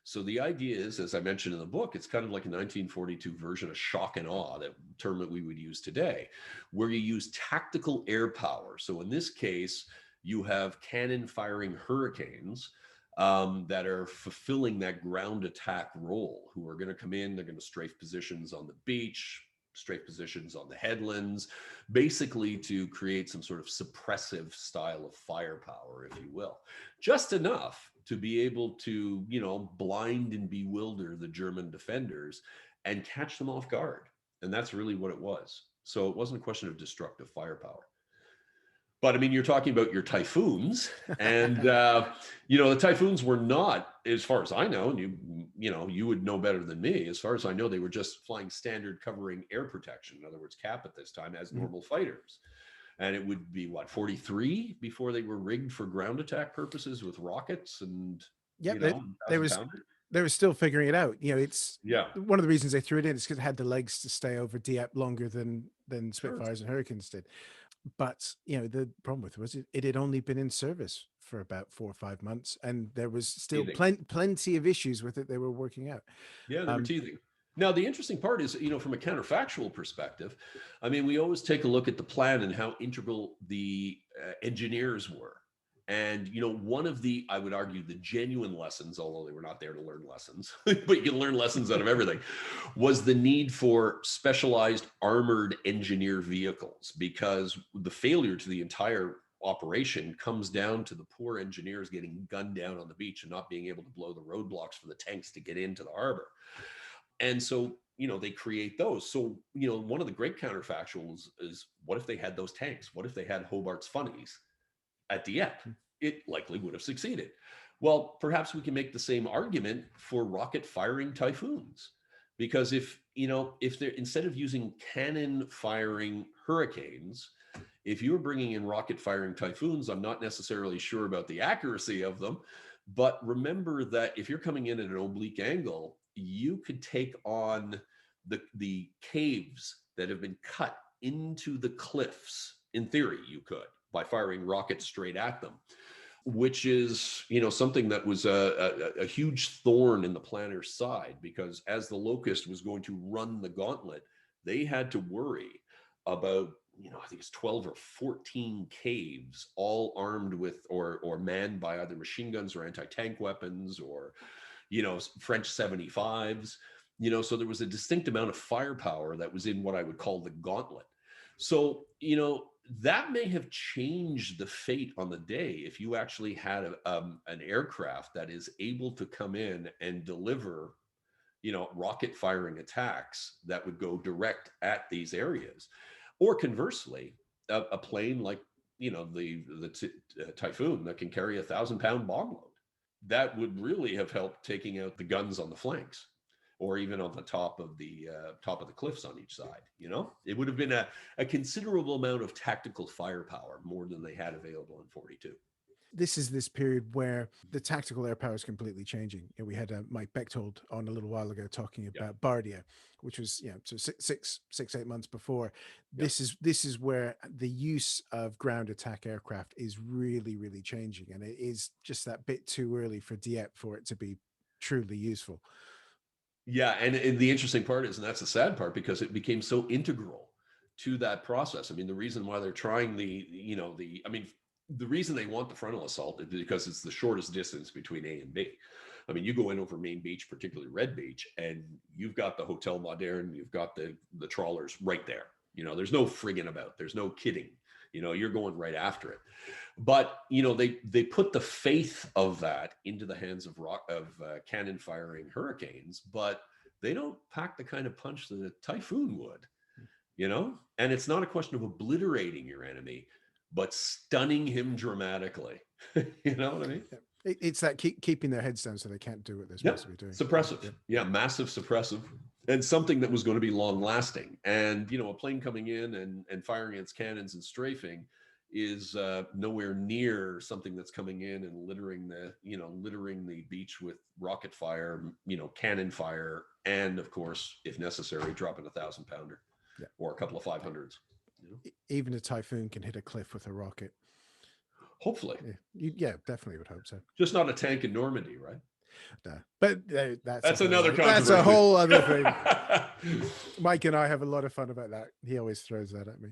So the idea is, as I mentioned in the book, it's kind of like a 1942 version of shock and awe, that term that we would use today, where you use tactical air power. So in this case, you have cannon firing Hurricanes that are fulfilling that ground attack role, who are going to come in, they're going to strafe positions on the beach, strafe positions on the headlands, basically to create some sort of suppressive style of firepower, if you will. Just enough to be able to, blind and bewilder the German defenders and catch them off guard. And that's really what it was. So it wasn't a question of destructive firepower. But I mean, you're talking about your Typhoons, and the Typhoons were not, as far as I know, and you would know better than me. As far as I know, they were just flying standard covering air protection. In other words, cap at this time as normal fighters. And it would be 43 before they were rigged for ground attack purposes with rockets and there was they were still figuring it out. You know, it's Yeah, one of the reasons they threw it in is because it had the legs to stay over Dieppe longer than sure. Spitfires and Hurricanes did. But you know, the problem with it was it had only been in service for about 4 or 5 months, and there was still Teething. plenty of issues with it they were working out. Yeah, they were teething. Now, the interesting part is, from a counterfactual perspective, I mean, we always take a look at the plan and how integral the engineers were. And, one of the, I would argue, the genuine lessons, although they were not there to learn lessons, but you can learn lessons out of everything, was the need for specialized armored engineer vehicles, because the failure to the entire operation comes down to the poor engineers getting gunned down on the beach and not being able to blow the roadblocks for the tanks to get into the harbor. And so, they create those. So, one of the great counterfactuals is, what if they had those tanks? What if they had Hobart's funnies at Dieppe? It likely would have succeeded. Well, perhaps we can make the same argument for rocket firing Typhoons, because if they're, instead of using cannon firing Hurricanes, if you're bringing in rocket firing Typhoons, I'm not necessarily sure about the accuracy of them. But remember that if you're coming in at an oblique angle, you could take on the caves that have been cut into the cliffs. In theory, you could, by firing rockets straight at them, which is, something that was a huge thorn in the planner's side, because as the Locust was going to run the gauntlet, they had to worry about, I think it's 12 or 14 caves, all armed with or manned by either machine guns or anti-tank weapons, or, French 75s, so there was a distinct amount of firepower that was in what I would call the gauntlet. So, that may have changed the fate on the day if you actually had an aircraft that is able to come in and deliver, rocket firing attacks that would go direct at these areas. Or conversely, a plane like, the Typhoon that can carry 1,000-pound bomb load, that would really have helped taking out the guns on the flanks, or even on the top of the cliffs on each side. It would have been a considerable amount of tactical firepower, more than they had available in 42. This is this period where the tactical air power is completely changing. We had Mike Bechtold on a little while ago talking about Bardia, which was so 8 months before. Yeah. This is where the use of ground attack aircraft is really, really changing, and it is just that bit too early for Dieppe for it to be truly useful. Yeah, and the interesting part is, and that's the sad part, because it became so integral to that process. I mean, the reason why they're trying the reason they want the frontal assault is because it's the shortest distance between A and B. I mean, you go in over Main Beach, particularly Red Beach, and you've got the Hotel Moderne, you've got the trawlers right there. There's no frigging about, there's no kidding. You're going right after it. But they put the faith of that into the hands of cannon firing Hurricanes, but they don't pack the kind of punch that a Typhoon would. And it's not a question of obliterating your enemy, but stunning him dramatically. You know what I mean? It's that keeping their heads down so they can't do what they're supposed to be doing. Suppressive. Yeah, massive suppressive, and something that was going to be long lasting. And a plane coming in and firing its cannons and strafing is nowhere near something that's coming in and littering the beach with rocket fire, cannon fire, and of course, if necessary, dropping 1,000-pounder or a couple of 500s. Even a Typhoon can hit a cliff with a rocket. Hopefully. Yeah, definitely would hope so. Just not a tank in Normandy, right? No, but that's another controversy. That's a whole other thing. Mike and I have a lot of fun about that. He always throws that at me.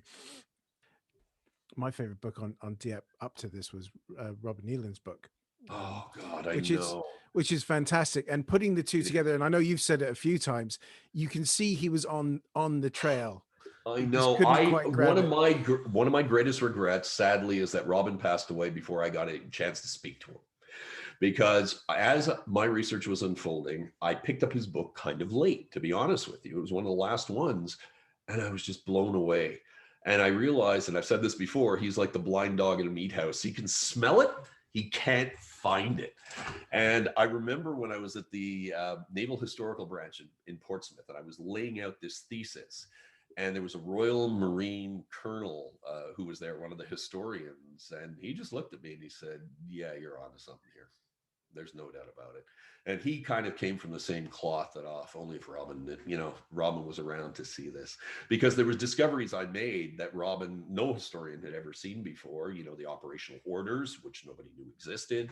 My favorite book on Dieppe up to this was Robert Nealon's book. Oh God, I know. Which is fantastic. And putting the two together, and I know you've said it a few times, you can see he was on the trail. I know. One of my greatest regrets, sadly, is that Robin passed away before I got a chance to speak to him. Because as my research was unfolding, I picked up his book kind of late, to be honest with you. It was one of the last ones, and I was just blown away. And I realized, and I've said this before, he's like the blind dog in a meat house. He can smell it, he can't find it. And I remember when I was at the Naval Historical Branch in Portsmouth, and I was laying out this thesis, and there was a Royal Marine colonel who was there, one of the historians, and he just looked at me and he said, "Yeah, you're onto something here. There's no doubt about it. And he kind of came from the same cloth that off, only if Robin, Robin was around to see this, because there was discoveries I made that Robin, no historian had ever seen before, the operational orders, which nobody knew existed.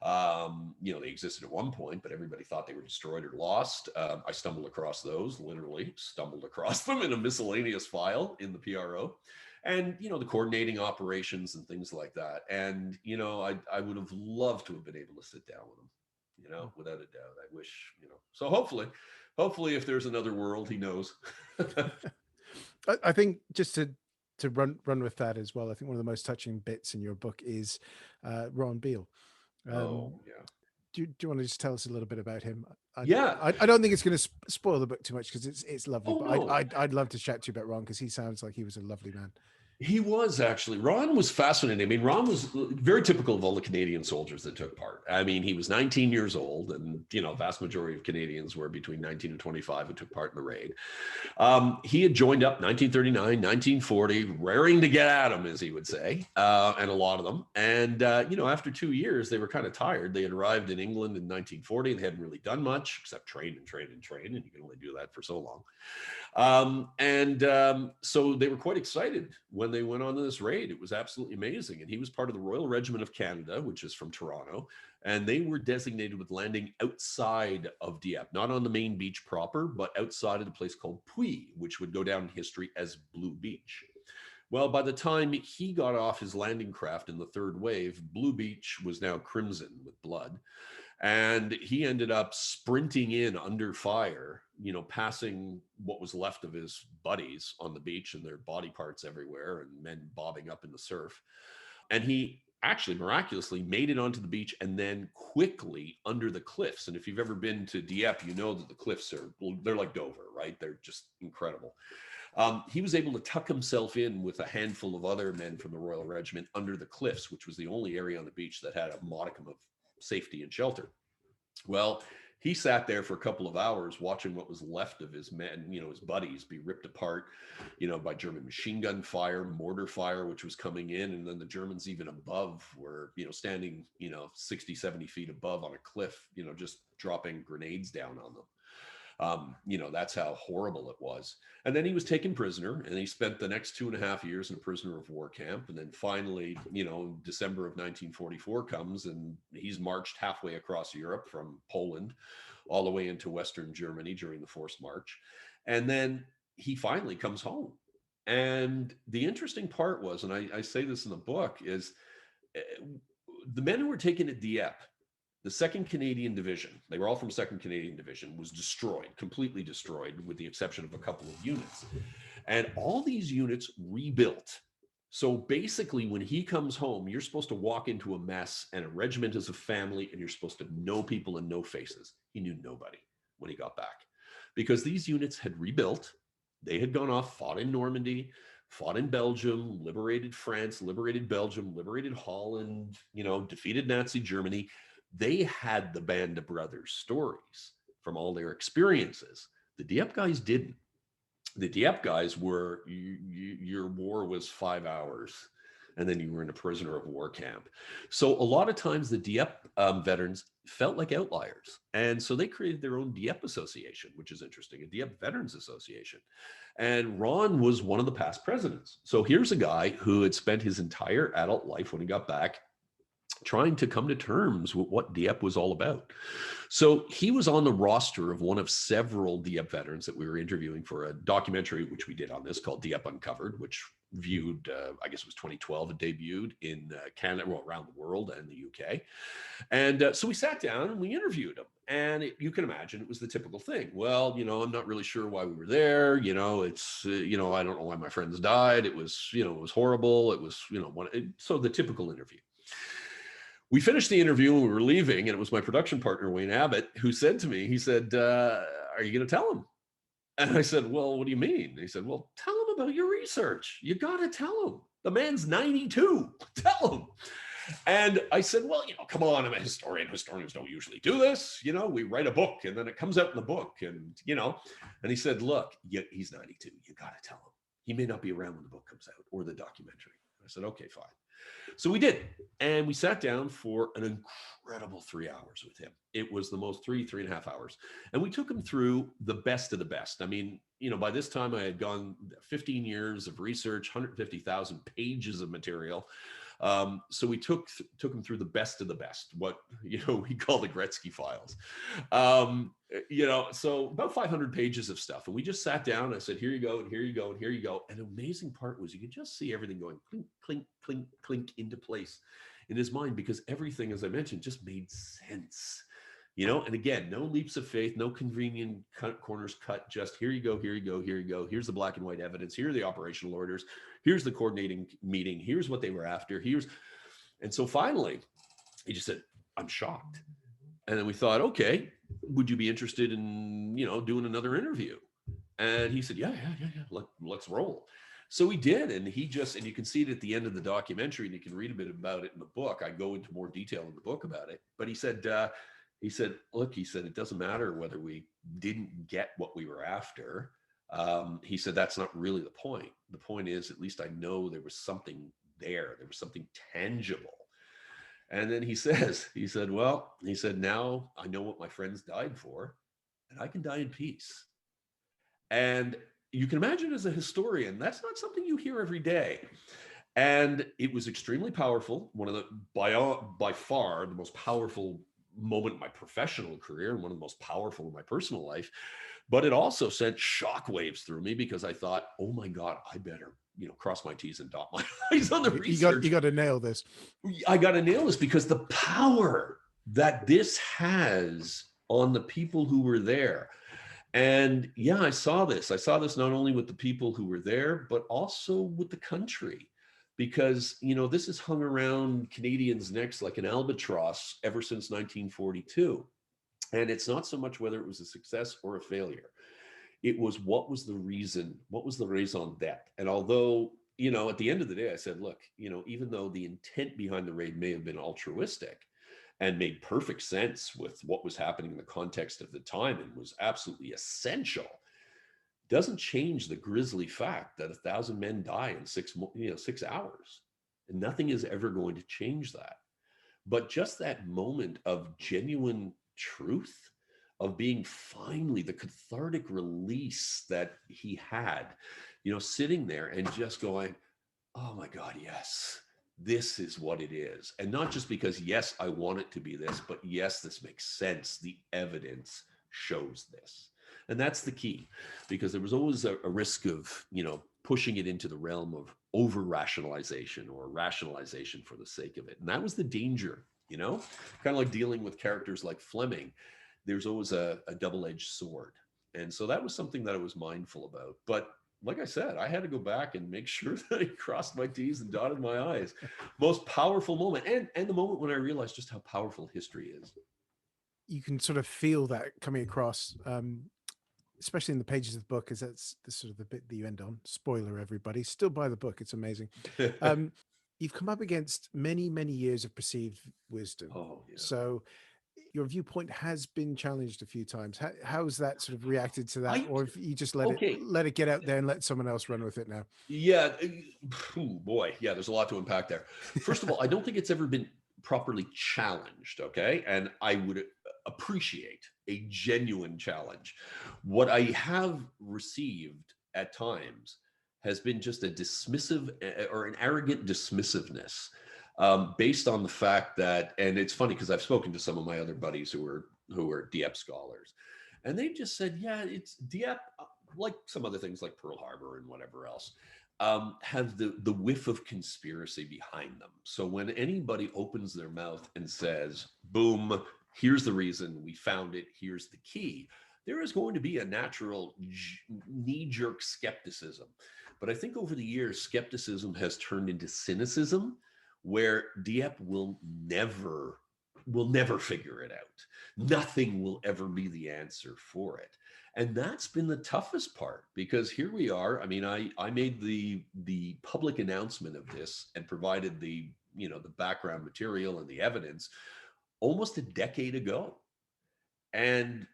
They existed at one point, but everybody thought they were destroyed or lost. I stumbled across those, literally stumbled across them in a miscellaneous file in the PRO. And, the coordinating operations and things like that. And, I would have loved to have been able to sit down with him, without a doubt. I wish, so hopefully if there's another world, he knows. I think just to run with that as well, I think one of the most touching bits in your book is Ron Beale. Oh, yeah. Do you want to just tell us a little bit about him? Yeah. I don't think it's going to spoil the book too much because it's lovely. Oh, but no. I'd love to chat to you about Ron because he sounds like he was a lovely man. He was actually. Ron was fascinating. I mean, Ron was very typical of all the Canadian soldiers that took part. I mean, he was 19 years old, and vast majority of Canadians were between 19 and 25 who took part in the raid. He had joined up 1939, 1940, raring to get at him, as he would say, and a lot of them. And after 2 years, they were kind of tired. They had arrived in England in 1940. They hadn't really done much except train, and you can only do that for so long. So they were quite excited when they went on this raid. It was absolutely amazing. And he was part of the Royal Regiment of Canada, which is from Toronto. And they were designated with landing outside of Dieppe, not on the main beach proper, but outside of the place called Puy, which would go down in history as Blue Beach. Well, by the time he got off his landing craft in the third wave, Blue Beach was now crimson with blood. And he ended up sprinting in under fire, passing what was left of his buddies on the beach and their body parts everywhere and men bobbing up in the surf. And he actually miraculously made it onto the beach and then quickly under the cliffs. And if you've ever been to Dieppe, you know that the cliffs they're like Dover, right? They're just incredible. He was able to tuck himself in with a handful of other men from the Royal Regiment under the cliffs, which was the only area on the beach that had a modicum of safety and shelter. Well, he sat there for a couple of hours watching what was left of his men, his buddies be ripped apart, by German machine gun fire, mortar fire, which was coming in. And then the Germans even above were, standing, 60, 70 feet above on a cliff, just dropping grenades down on them. That's how horrible it was. And then he was taken prisoner, and he spent the next 2.5 years in a prisoner of war camp. And then finally, December of 1944 comes, and he's marched halfway across Europe from Poland all the way into Western Germany during the forced march. And then he finally comes home. And the interesting part was, and I say this in the book, is the men who were taken at Dieppe, the 2nd Canadian Division, they were all from 2nd Canadian Division, was destroyed, completely destroyed, with the exception of a couple of units. And all these units rebuilt. So basically, when he comes home, you're supposed to walk into a mess, and a regiment is a family, and you're supposed to know people and know faces. He knew nobody when he got back, because these units had rebuilt. They had gone off, fought in Normandy, fought in Belgium, liberated France, liberated Belgium, liberated Holland, defeated Nazi Germany. They had the Band of Brothers stories from all their experiences. The Dieppe guys didn't. The Dieppe guys were, your war was 5 hours, and then you were in a prisoner of war camp. So a lot of times the Dieppe veterans felt like outliers. And so they created their own Dieppe Association, which is interesting, a Dieppe Veterans Association. And Ron was one of the past presidents. So here's a guy who had spent his entire adult life when he got back trying to come to terms with what Dieppe was all about. So he was on the roster of one of several Dieppe veterans that we were interviewing for a documentary, which we did on this, called Dieppe Uncovered, which viewed, I guess it was 2012, it debuted in Canada, well, around the world and the UK. And so we sat down and we interviewed him. And you can imagine it was the typical thing. Well, I'm not really sure why we were there. It's, I don't know why my friends died. It was, it was horrible. It was, so the typical interview. We finished the interview and we were leaving, and it was my production partner, Wayne Abbott, who said to me, he said, are you going to tell him? And I said, well, what do you mean? And he said, well, tell him about your research. You got to tell him. The man's 92. Tell him. And I said, well, come on, I'm a historian. Historians don't usually do this. We write a book and then it comes out in the book. And he said, look, he's 92. You got to tell him. He may not be around when the book comes out or the documentary. I said, okay, fine. So we did. And we sat down for an incredible 3 hours with him. It was the most 3.5 hours. And we took him through the best of the best. I mean, by this time I had gone 15 years of research, 150,000 pages of material. So we took him through the best of the best, what, we call the Gretzky files. So about 500 pages of stuff. And we just sat down and I said, here you go, and here you go, and here you go. And the amazing part was you could just see everything going clink, clink, clink, clink into place in his mind, because everything, as I mentioned, just made sense. And again, no leaps of faith, no convenient corners cut, just here you go, here you go, here you go. Here's the black and white evidence. Here are the operational orders. Here's the coordinating meeting. Here's what they were after. And so finally, he just said, I'm shocked. And then we thought, okay, would you be interested in, doing another interview? And he said, yeah. Let's roll. So we did. And and you can see it at the end of the documentary, and you can read a bit about it in the book. I go into more detail in the book about it. But he said, look, it doesn't matter whether we didn't get what we were after. He said, that's not really the point. The point is, at least I know there was something there. There was something tangible. And then he said, now I know what my friends died for, and I can die in peace. And you can imagine, as a historian, that's not something you hear every day. And it was extremely powerful. One of the, by far, the most powerful moment in my professional career, and one of the most powerful in my personal life. But it also sent shockwaves through me, because I thought, oh my God, I better, cross my T's and dot my I's on the research. You got to nail this. I got to nail this, because the power that this has on the people who were there. And yeah, I saw this not only with the people who were there, but also with the country. Because, this has hung around Canadians' necks like an albatross ever since 1942. And it's not so much whether it was a success or a failure. It was, what was the raison d'etre? And although, at the end of the day, I said, look, even though the intent behind the raid may have been altruistic and made perfect sense with what was happening in the context of the time and was absolutely essential, doesn't change the grisly fact that 1,000 men die in 6 hours. And nothing is ever going to change that. But just that moment of genuine truth, of being finally the cathartic release that he had, sitting there and just going, oh my God, yes, this is what it is. And not just because, yes, I want it to be this, but yes, this makes sense. The evidence shows this. And that's the key, because there was always a risk of, pushing it into the realm of over rationalization or rationalization for the sake of it. And that was the danger, kind of like dealing with characters like Fleming. There's always a double-edged sword. And so that was something that I was mindful about. But like I said, I had to go back and make sure that I crossed my T's and dotted my I's. Most powerful moment, and the moment when I realized just how powerful history is. You can sort of feel that coming across, especially in the pages of the book, because that's the sort of the bit that you end on. Spoiler, everybody, still buy the book. It's amazing. You've come up against many, many years of perceived wisdom. Oh, yeah. So your viewpoint has been challenged a few times. How's that sort of reacted to that? Or if you just let it get out there and let someone else run with it now? Yeah. Oh, boy. Yeah, there's a lot to unpack there. First of all, I don't think it's ever been properly challenged. Okay. And I would appreciate a genuine challenge. What I have received at times has been just a dismissive or an arrogant dismissiveness, based on the fact that, and it's funny because I've spoken to some of my other buddies who are Dieppe scholars, and they've just said, yeah, it's Dieppe, like some other things like Pearl Harbor and whatever else, have the whiff of conspiracy behind them. So when anybody opens their mouth and says, boom, here's the reason, we found it, here's the key, there is going to be a natural knee-jerk skepticism. But I think over the years, skepticism has turned into cynicism, where Dieppe will never figure it out. Nothing will ever be the answer for it. And that's been the toughest part, because here we are. I mean, I made the public announcement of this and provided the background material and the evidence almost a decade ago. And,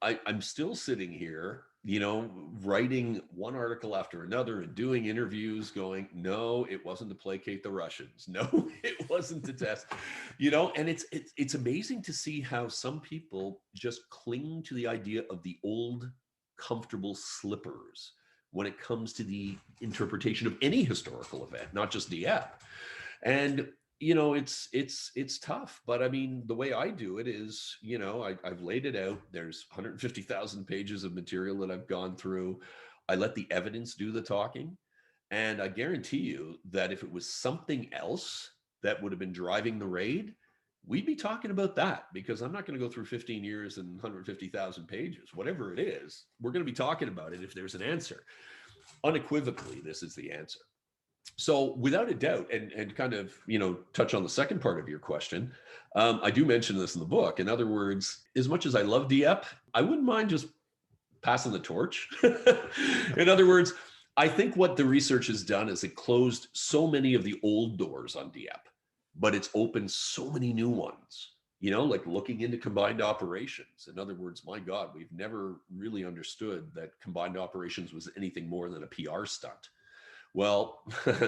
I'm still sitting here writing one article after another and doing interviews going, no, it wasn't to placate the Russians. No, it wasn't to test, and it's amazing to see how some people just cling to the idea of the old comfortable slippers when it comes to the interpretation of any historical event, not just Dieppe. And it's tough, but I mean, the way I do it is, I've laid it out. There's 150,000 pages of material that I've gone through. I let the evidence do the talking, and I guarantee you that if it was something else that would have been driving the raid, we'd be talking about that, because I'm not going to go through 15 years and 150,000 pages. Whatever it is, we're going to be talking about it if there's an answer. Unequivocally, this is the answer. So without a doubt, and kind of, touch on the second part of your question, I do mention this in the book. In other words, as much as I love Dieppe, I wouldn't mind just passing the torch. In other words, I think what the research has done is it closed so many of the old doors on Dieppe, but it's opened so many new ones, like looking into combined operations. In other words, my God, we've never really understood that combined operations was anything more than a PR stunt. Well,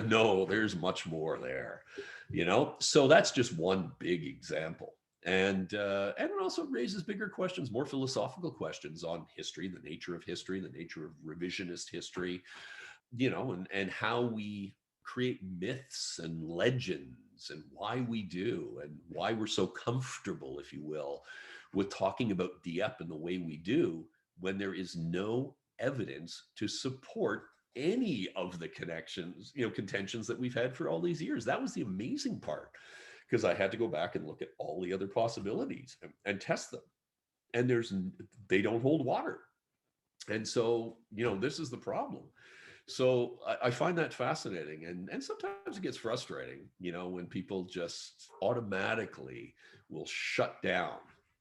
no, there's much more there, So that's just one big example. And it also raises bigger questions, more philosophical questions on history, the nature of revisionist history, and how we create myths and legends, and why we do, and why we're so comfortable, if you will, with talking about Dieppe in the way we do, when there is no evidence to support any of the contentions that we've had for all these years. That was the amazing part, because I had to go back and look at all the other possibilities and test them. And they don't hold water. And so, this is the problem. So I find that fascinating. And sometimes it gets frustrating, when people just automatically will shut down.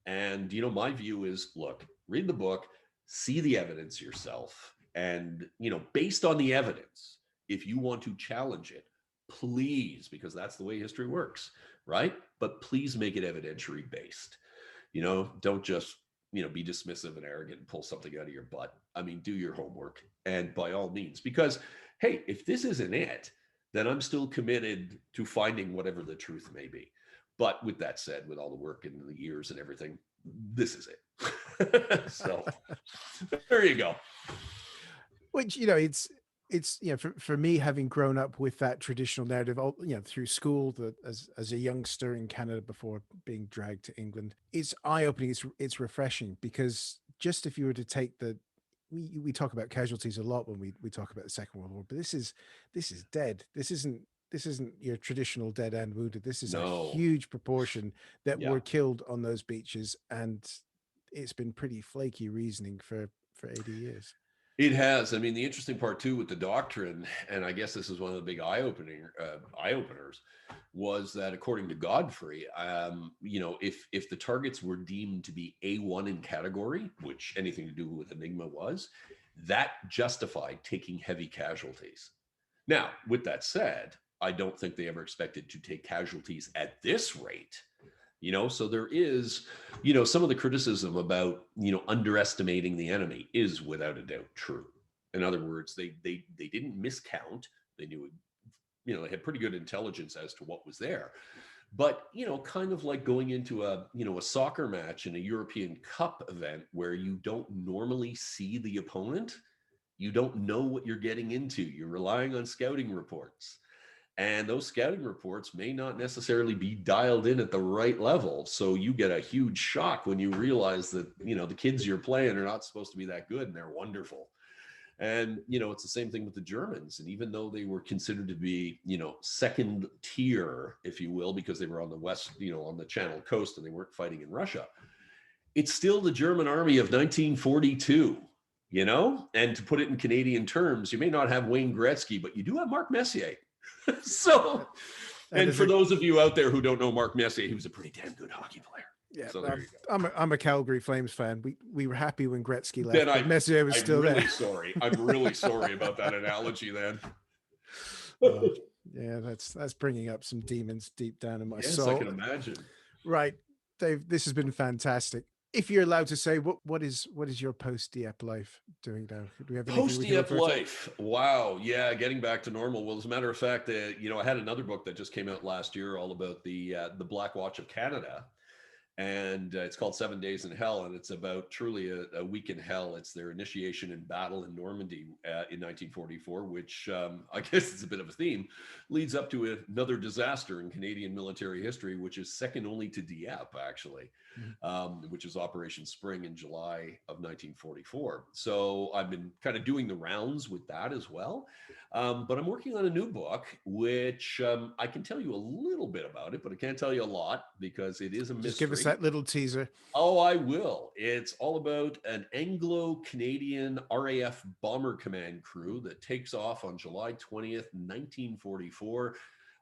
And, my view is, look, read the book, see the evidence yourself. And, based on the evidence, if you want to challenge it, please, because that's the way history works, right? But please make it evidentiary based. Don't just, be dismissive and arrogant and pull something out of your butt. I mean, do your homework, and by all means, because, hey, if this isn't it, then I'm still committed to finding whatever the truth may be. But with that said, with all the work and the years and everything, this is it. So there you go. Which, it's for me, having grown up with that traditional narrative, through school, as a youngster in Canada before being dragged to England, it's eye-opening. It's refreshing, because just if you were to take we talk about casualties a lot when we talk about the Second World War, but this is dead. This isn't your traditional dead and wounded. This is a huge proportion that were killed on those beaches, and it's been pretty flaky reasoning for 80 years. It has. I mean, the interesting part too with the Doctrine, and I guess this is one of the big eye openers, was that according to Godfrey, if the targets were deemed to be A1 in category, which anything to do with Enigma was, that justified taking heavy casualties. Now, with that said, I don't think they ever expected to take casualties at this rate. So there is, some of the criticism about, underestimating the enemy is without a doubt true. In other words, they didn't miscount. They knew, they had pretty good intelligence as to what was there. But, kind of like going into a soccer match in a European Cup event where you don't normally see the opponent, you don't know what you're getting into. You're relying on scouting reports. And those scouting reports may not necessarily be dialed in at the right level. So you get a huge shock when you realize that, the kids you're playing are not supposed to be that good, and they're wonderful. And, it's the same thing with the Germans. And even though they were considered to be, second tier, if you will, because they were on the west, on the Channel Coast, and they weren't fighting in Russia, it's still the German army of 1942. And to put it in Canadian terms, you may not have Wayne Gretzky, but you do have Mark Messier. So, and for those of you out there who don't know Mark Messier, he was a pretty damn good hockey player. Yeah, so there you go. I'm a Calgary Flames fan. We were happy when Gretzky left, but Messier was still there. I'm really sorry about that analogy then. Yeah, that's bringing up some demons deep down in my soul. Yes, I can imagine. Right, Dave, this has been fantastic. if you're allowed to say, what is your post Dieppe life doing now? Do we have anything we can Post-Dieppe refer to? life. Wow. Yeah, getting back to normal. Well, as a matter of fact, I had another book that just came out last year all about the Black Watch of Canada. And it's called 7 Days in Hell, and it's about truly a week in hell. It's their initiation in battle in Normandy in 1944, which I guess is a bit of a theme, leads up to another disaster in Canadian military history, which is second only to Dieppe, actually, which is Operation Spring in July of 1944. So I've been kind of doing the rounds with that as well. But I'm working on a new book, which I can tell you a little bit about it, but I can't tell you a lot because it is a mystery. Just give us that little teaser. Oh, I will. It's all about an Anglo-Canadian RAF Bomber Command crew that takes off on July 20th, 1944,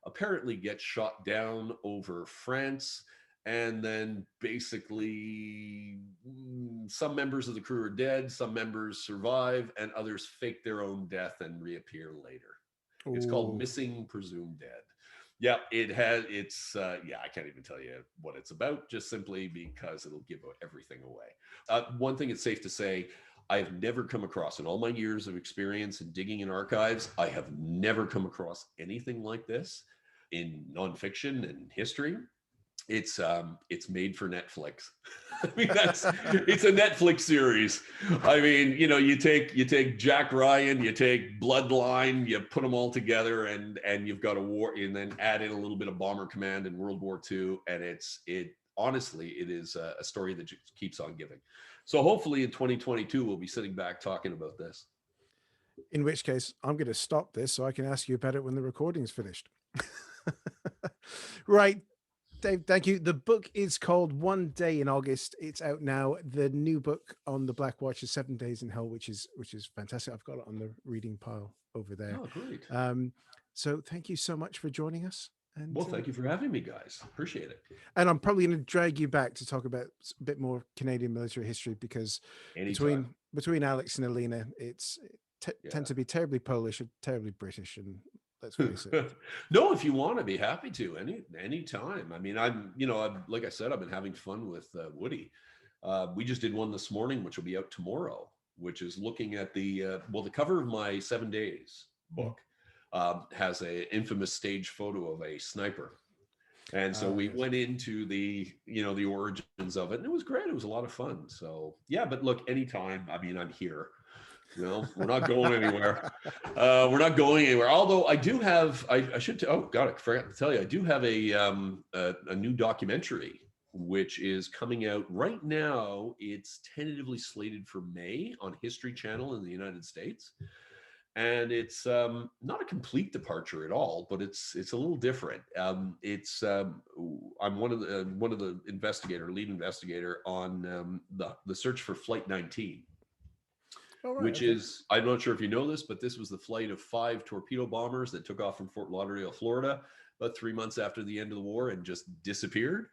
apparently gets shot down over France, and then basically some members of the crew are dead, some members survive, and others fake their own death and reappear later. It's called Ooh. Missing Presumed Dead. Yeah, I can't even tell you what it's about, just simply because it'll give everything away. One thing it's safe to say, I have never come across, in all my years of experience in digging in archives, I have never come across anything like this in nonfiction and history. It's made for Netflix. I mean, it's a Netflix series. I mean, you take Jack Ryan, you take Bloodline, you put them all together, and you've got a war, and then add in a little bit of Bomber Command and World War II, and honestly, it is a story that just keeps on giving. So hopefully in 2022 we'll be sitting back talking about this. In which case, I'm going to stop this so I can ask you about it when the recording's finished. Right. Dave, thank you. The book is called One Day in August. It's out now. The new book on the Black Watch is 7 Days in Hell, which is fantastic. I've got it on the reading pile over there. Oh, great. So thank you so much for joining us. And, well, thank you for having me, guys. Appreciate it. And I'm probably going to drag you back to talk about a bit more Canadian military history, because between Alex and Alina, tend to be terribly Polish and terribly British, and let's face it. No, if you want to, be happy to any time. I mean, I'm like I said, I've been having fun with Woody. We just did one this morning, which will be out tomorrow, which is looking at the cover of my 7 Days book has an infamous stage photo of a sniper. And so we went into the origins of it, and it was great. It was a lot of fun. So yeah, but look, anytime. I mean, I'm here. We're not going anywhere. We're not going anywhere. Although I do have, I forgot to tell you, I do have a new documentary which is coming out right now. It's tentatively slated for May on History Channel in the United States. And it's not a complete departure at all, but it's a little different. I'm one of the lead investigator on the search for Flight 19. Which is, I'm not sure if you know this, but this was the flight of 5 torpedo bombers that took off from Fort Lauderdale, Florida, about 3 months after the end of the war, and just disappeared.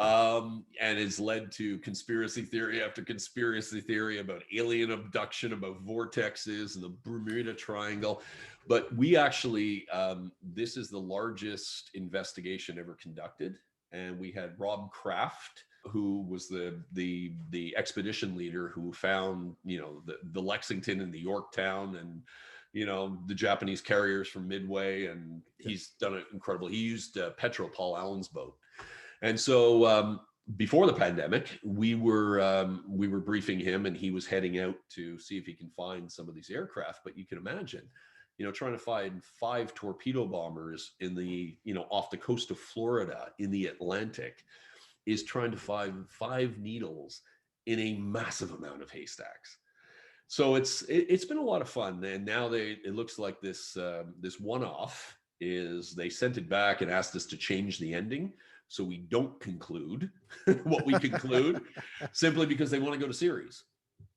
And has led to conspiracy theory after conspiracy theory about alien abduction, about vortexes and the Bermuda Triangle. But we actually, this is the largest investigation ever conducted. And we had Rob Kraft, who was the expedition leader who found, the Lexington and the Yorktown and, the Japanese carriers from Midway. And he's done it incredible. He used Paul Allen's boat. And so before the pandemic, we were briefing him, and he was heading out to see if he can find some of these aircraft. But you can imagine, trying to find 5 torpedo bombers in the, off the coast of Florida in the Atlantic is trying to find 5 needles in a massive amount of haystacks. So it's been a lot of fun. And now it looks like this one-off is, they sent it back and asked us to change the ending so we don't conclude what we conclude, simply because they want to go to series.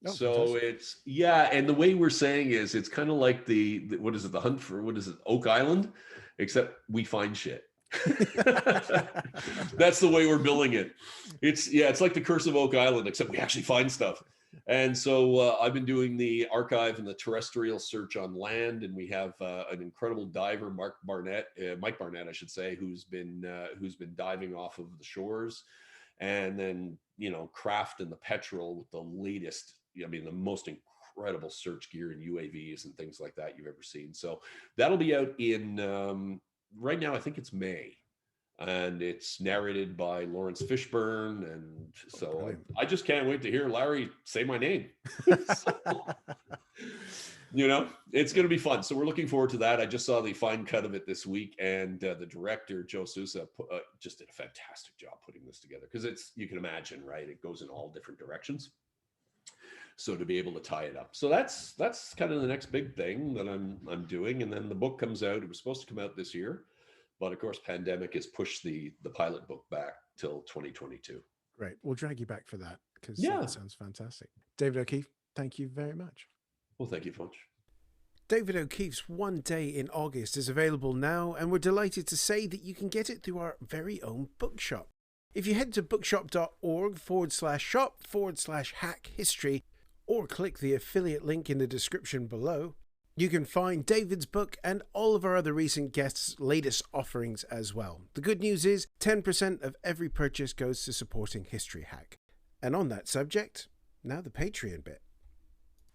So it's, and the way we're saying is, it's kind of like the hunt for, Oak Island, except we find shit. That's the way we're billing it. It's like the Curse of Oak Island, except we actually find stuff. And so I've been doing the archive and the terrestrial search on land, and we have an incredible diver, Mike Barnett, I should say, who's been diving off of the shores. And then craft in the petrol with the latest, I mean, the most incredible search gear and UAVs and things like that you've ever seen. So that'll be out in right now, I think it's May. And it's narrated by Lawrence Fishburne. And so I just can't wait to hear Larry say my name. It's going to be fun. So we're looking forward to that. I just saw the fine cut of it this week. And the director, Joe Sousa, just did a fantastic job putting this together. Because you can imagine, right? It goes in all different directions. So to be able to tie it up. So that's kind of the next big thing that I'm doing. And then the book comes out. It was supposed to come out this year. But of course, pandemic has pushed the pilot book back till 2022. Great. We'll drag you back for that because that sounds fantastic. David O'Keefe, thank you very much. Well, thank you, Funch. David O'Keefe's One Day in August is available now, and we're delighted to say that you can get it through our very own bookshop. If you head to bookshop.org/shop/hack history or click the affiliate link in the description below, you can find David's book and all of our other recent guests' latest offerings as well. The good news is 10% of every purchase goes to supporting History Hack. And on that subject, now the Patreon bit.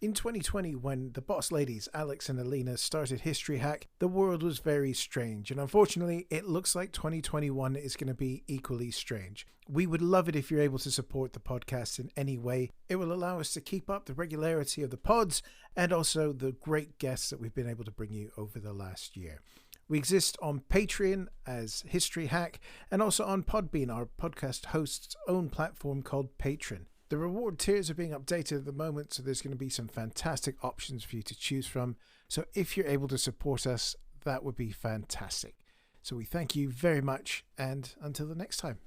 In 2020, when the boss ladies Alex and Alina started History Hack, the world was very strange, and unfortunately it looks like 2021 is going to be equally strange. We would love it if you're able to support the podcast in any way. It will allow us to keep up the regularity of the pods and also the great guests that we've been able to bring you over the last year. We exist on Patreon as History Hack and also on Podbean, our podcast host's own platform called Patreon. The reward tiers are being updated at the moment, so there's going to be some fantastic options for you to choose from. So if you're able to support us, that would be fantastic. So we thank you very much, and until the next time.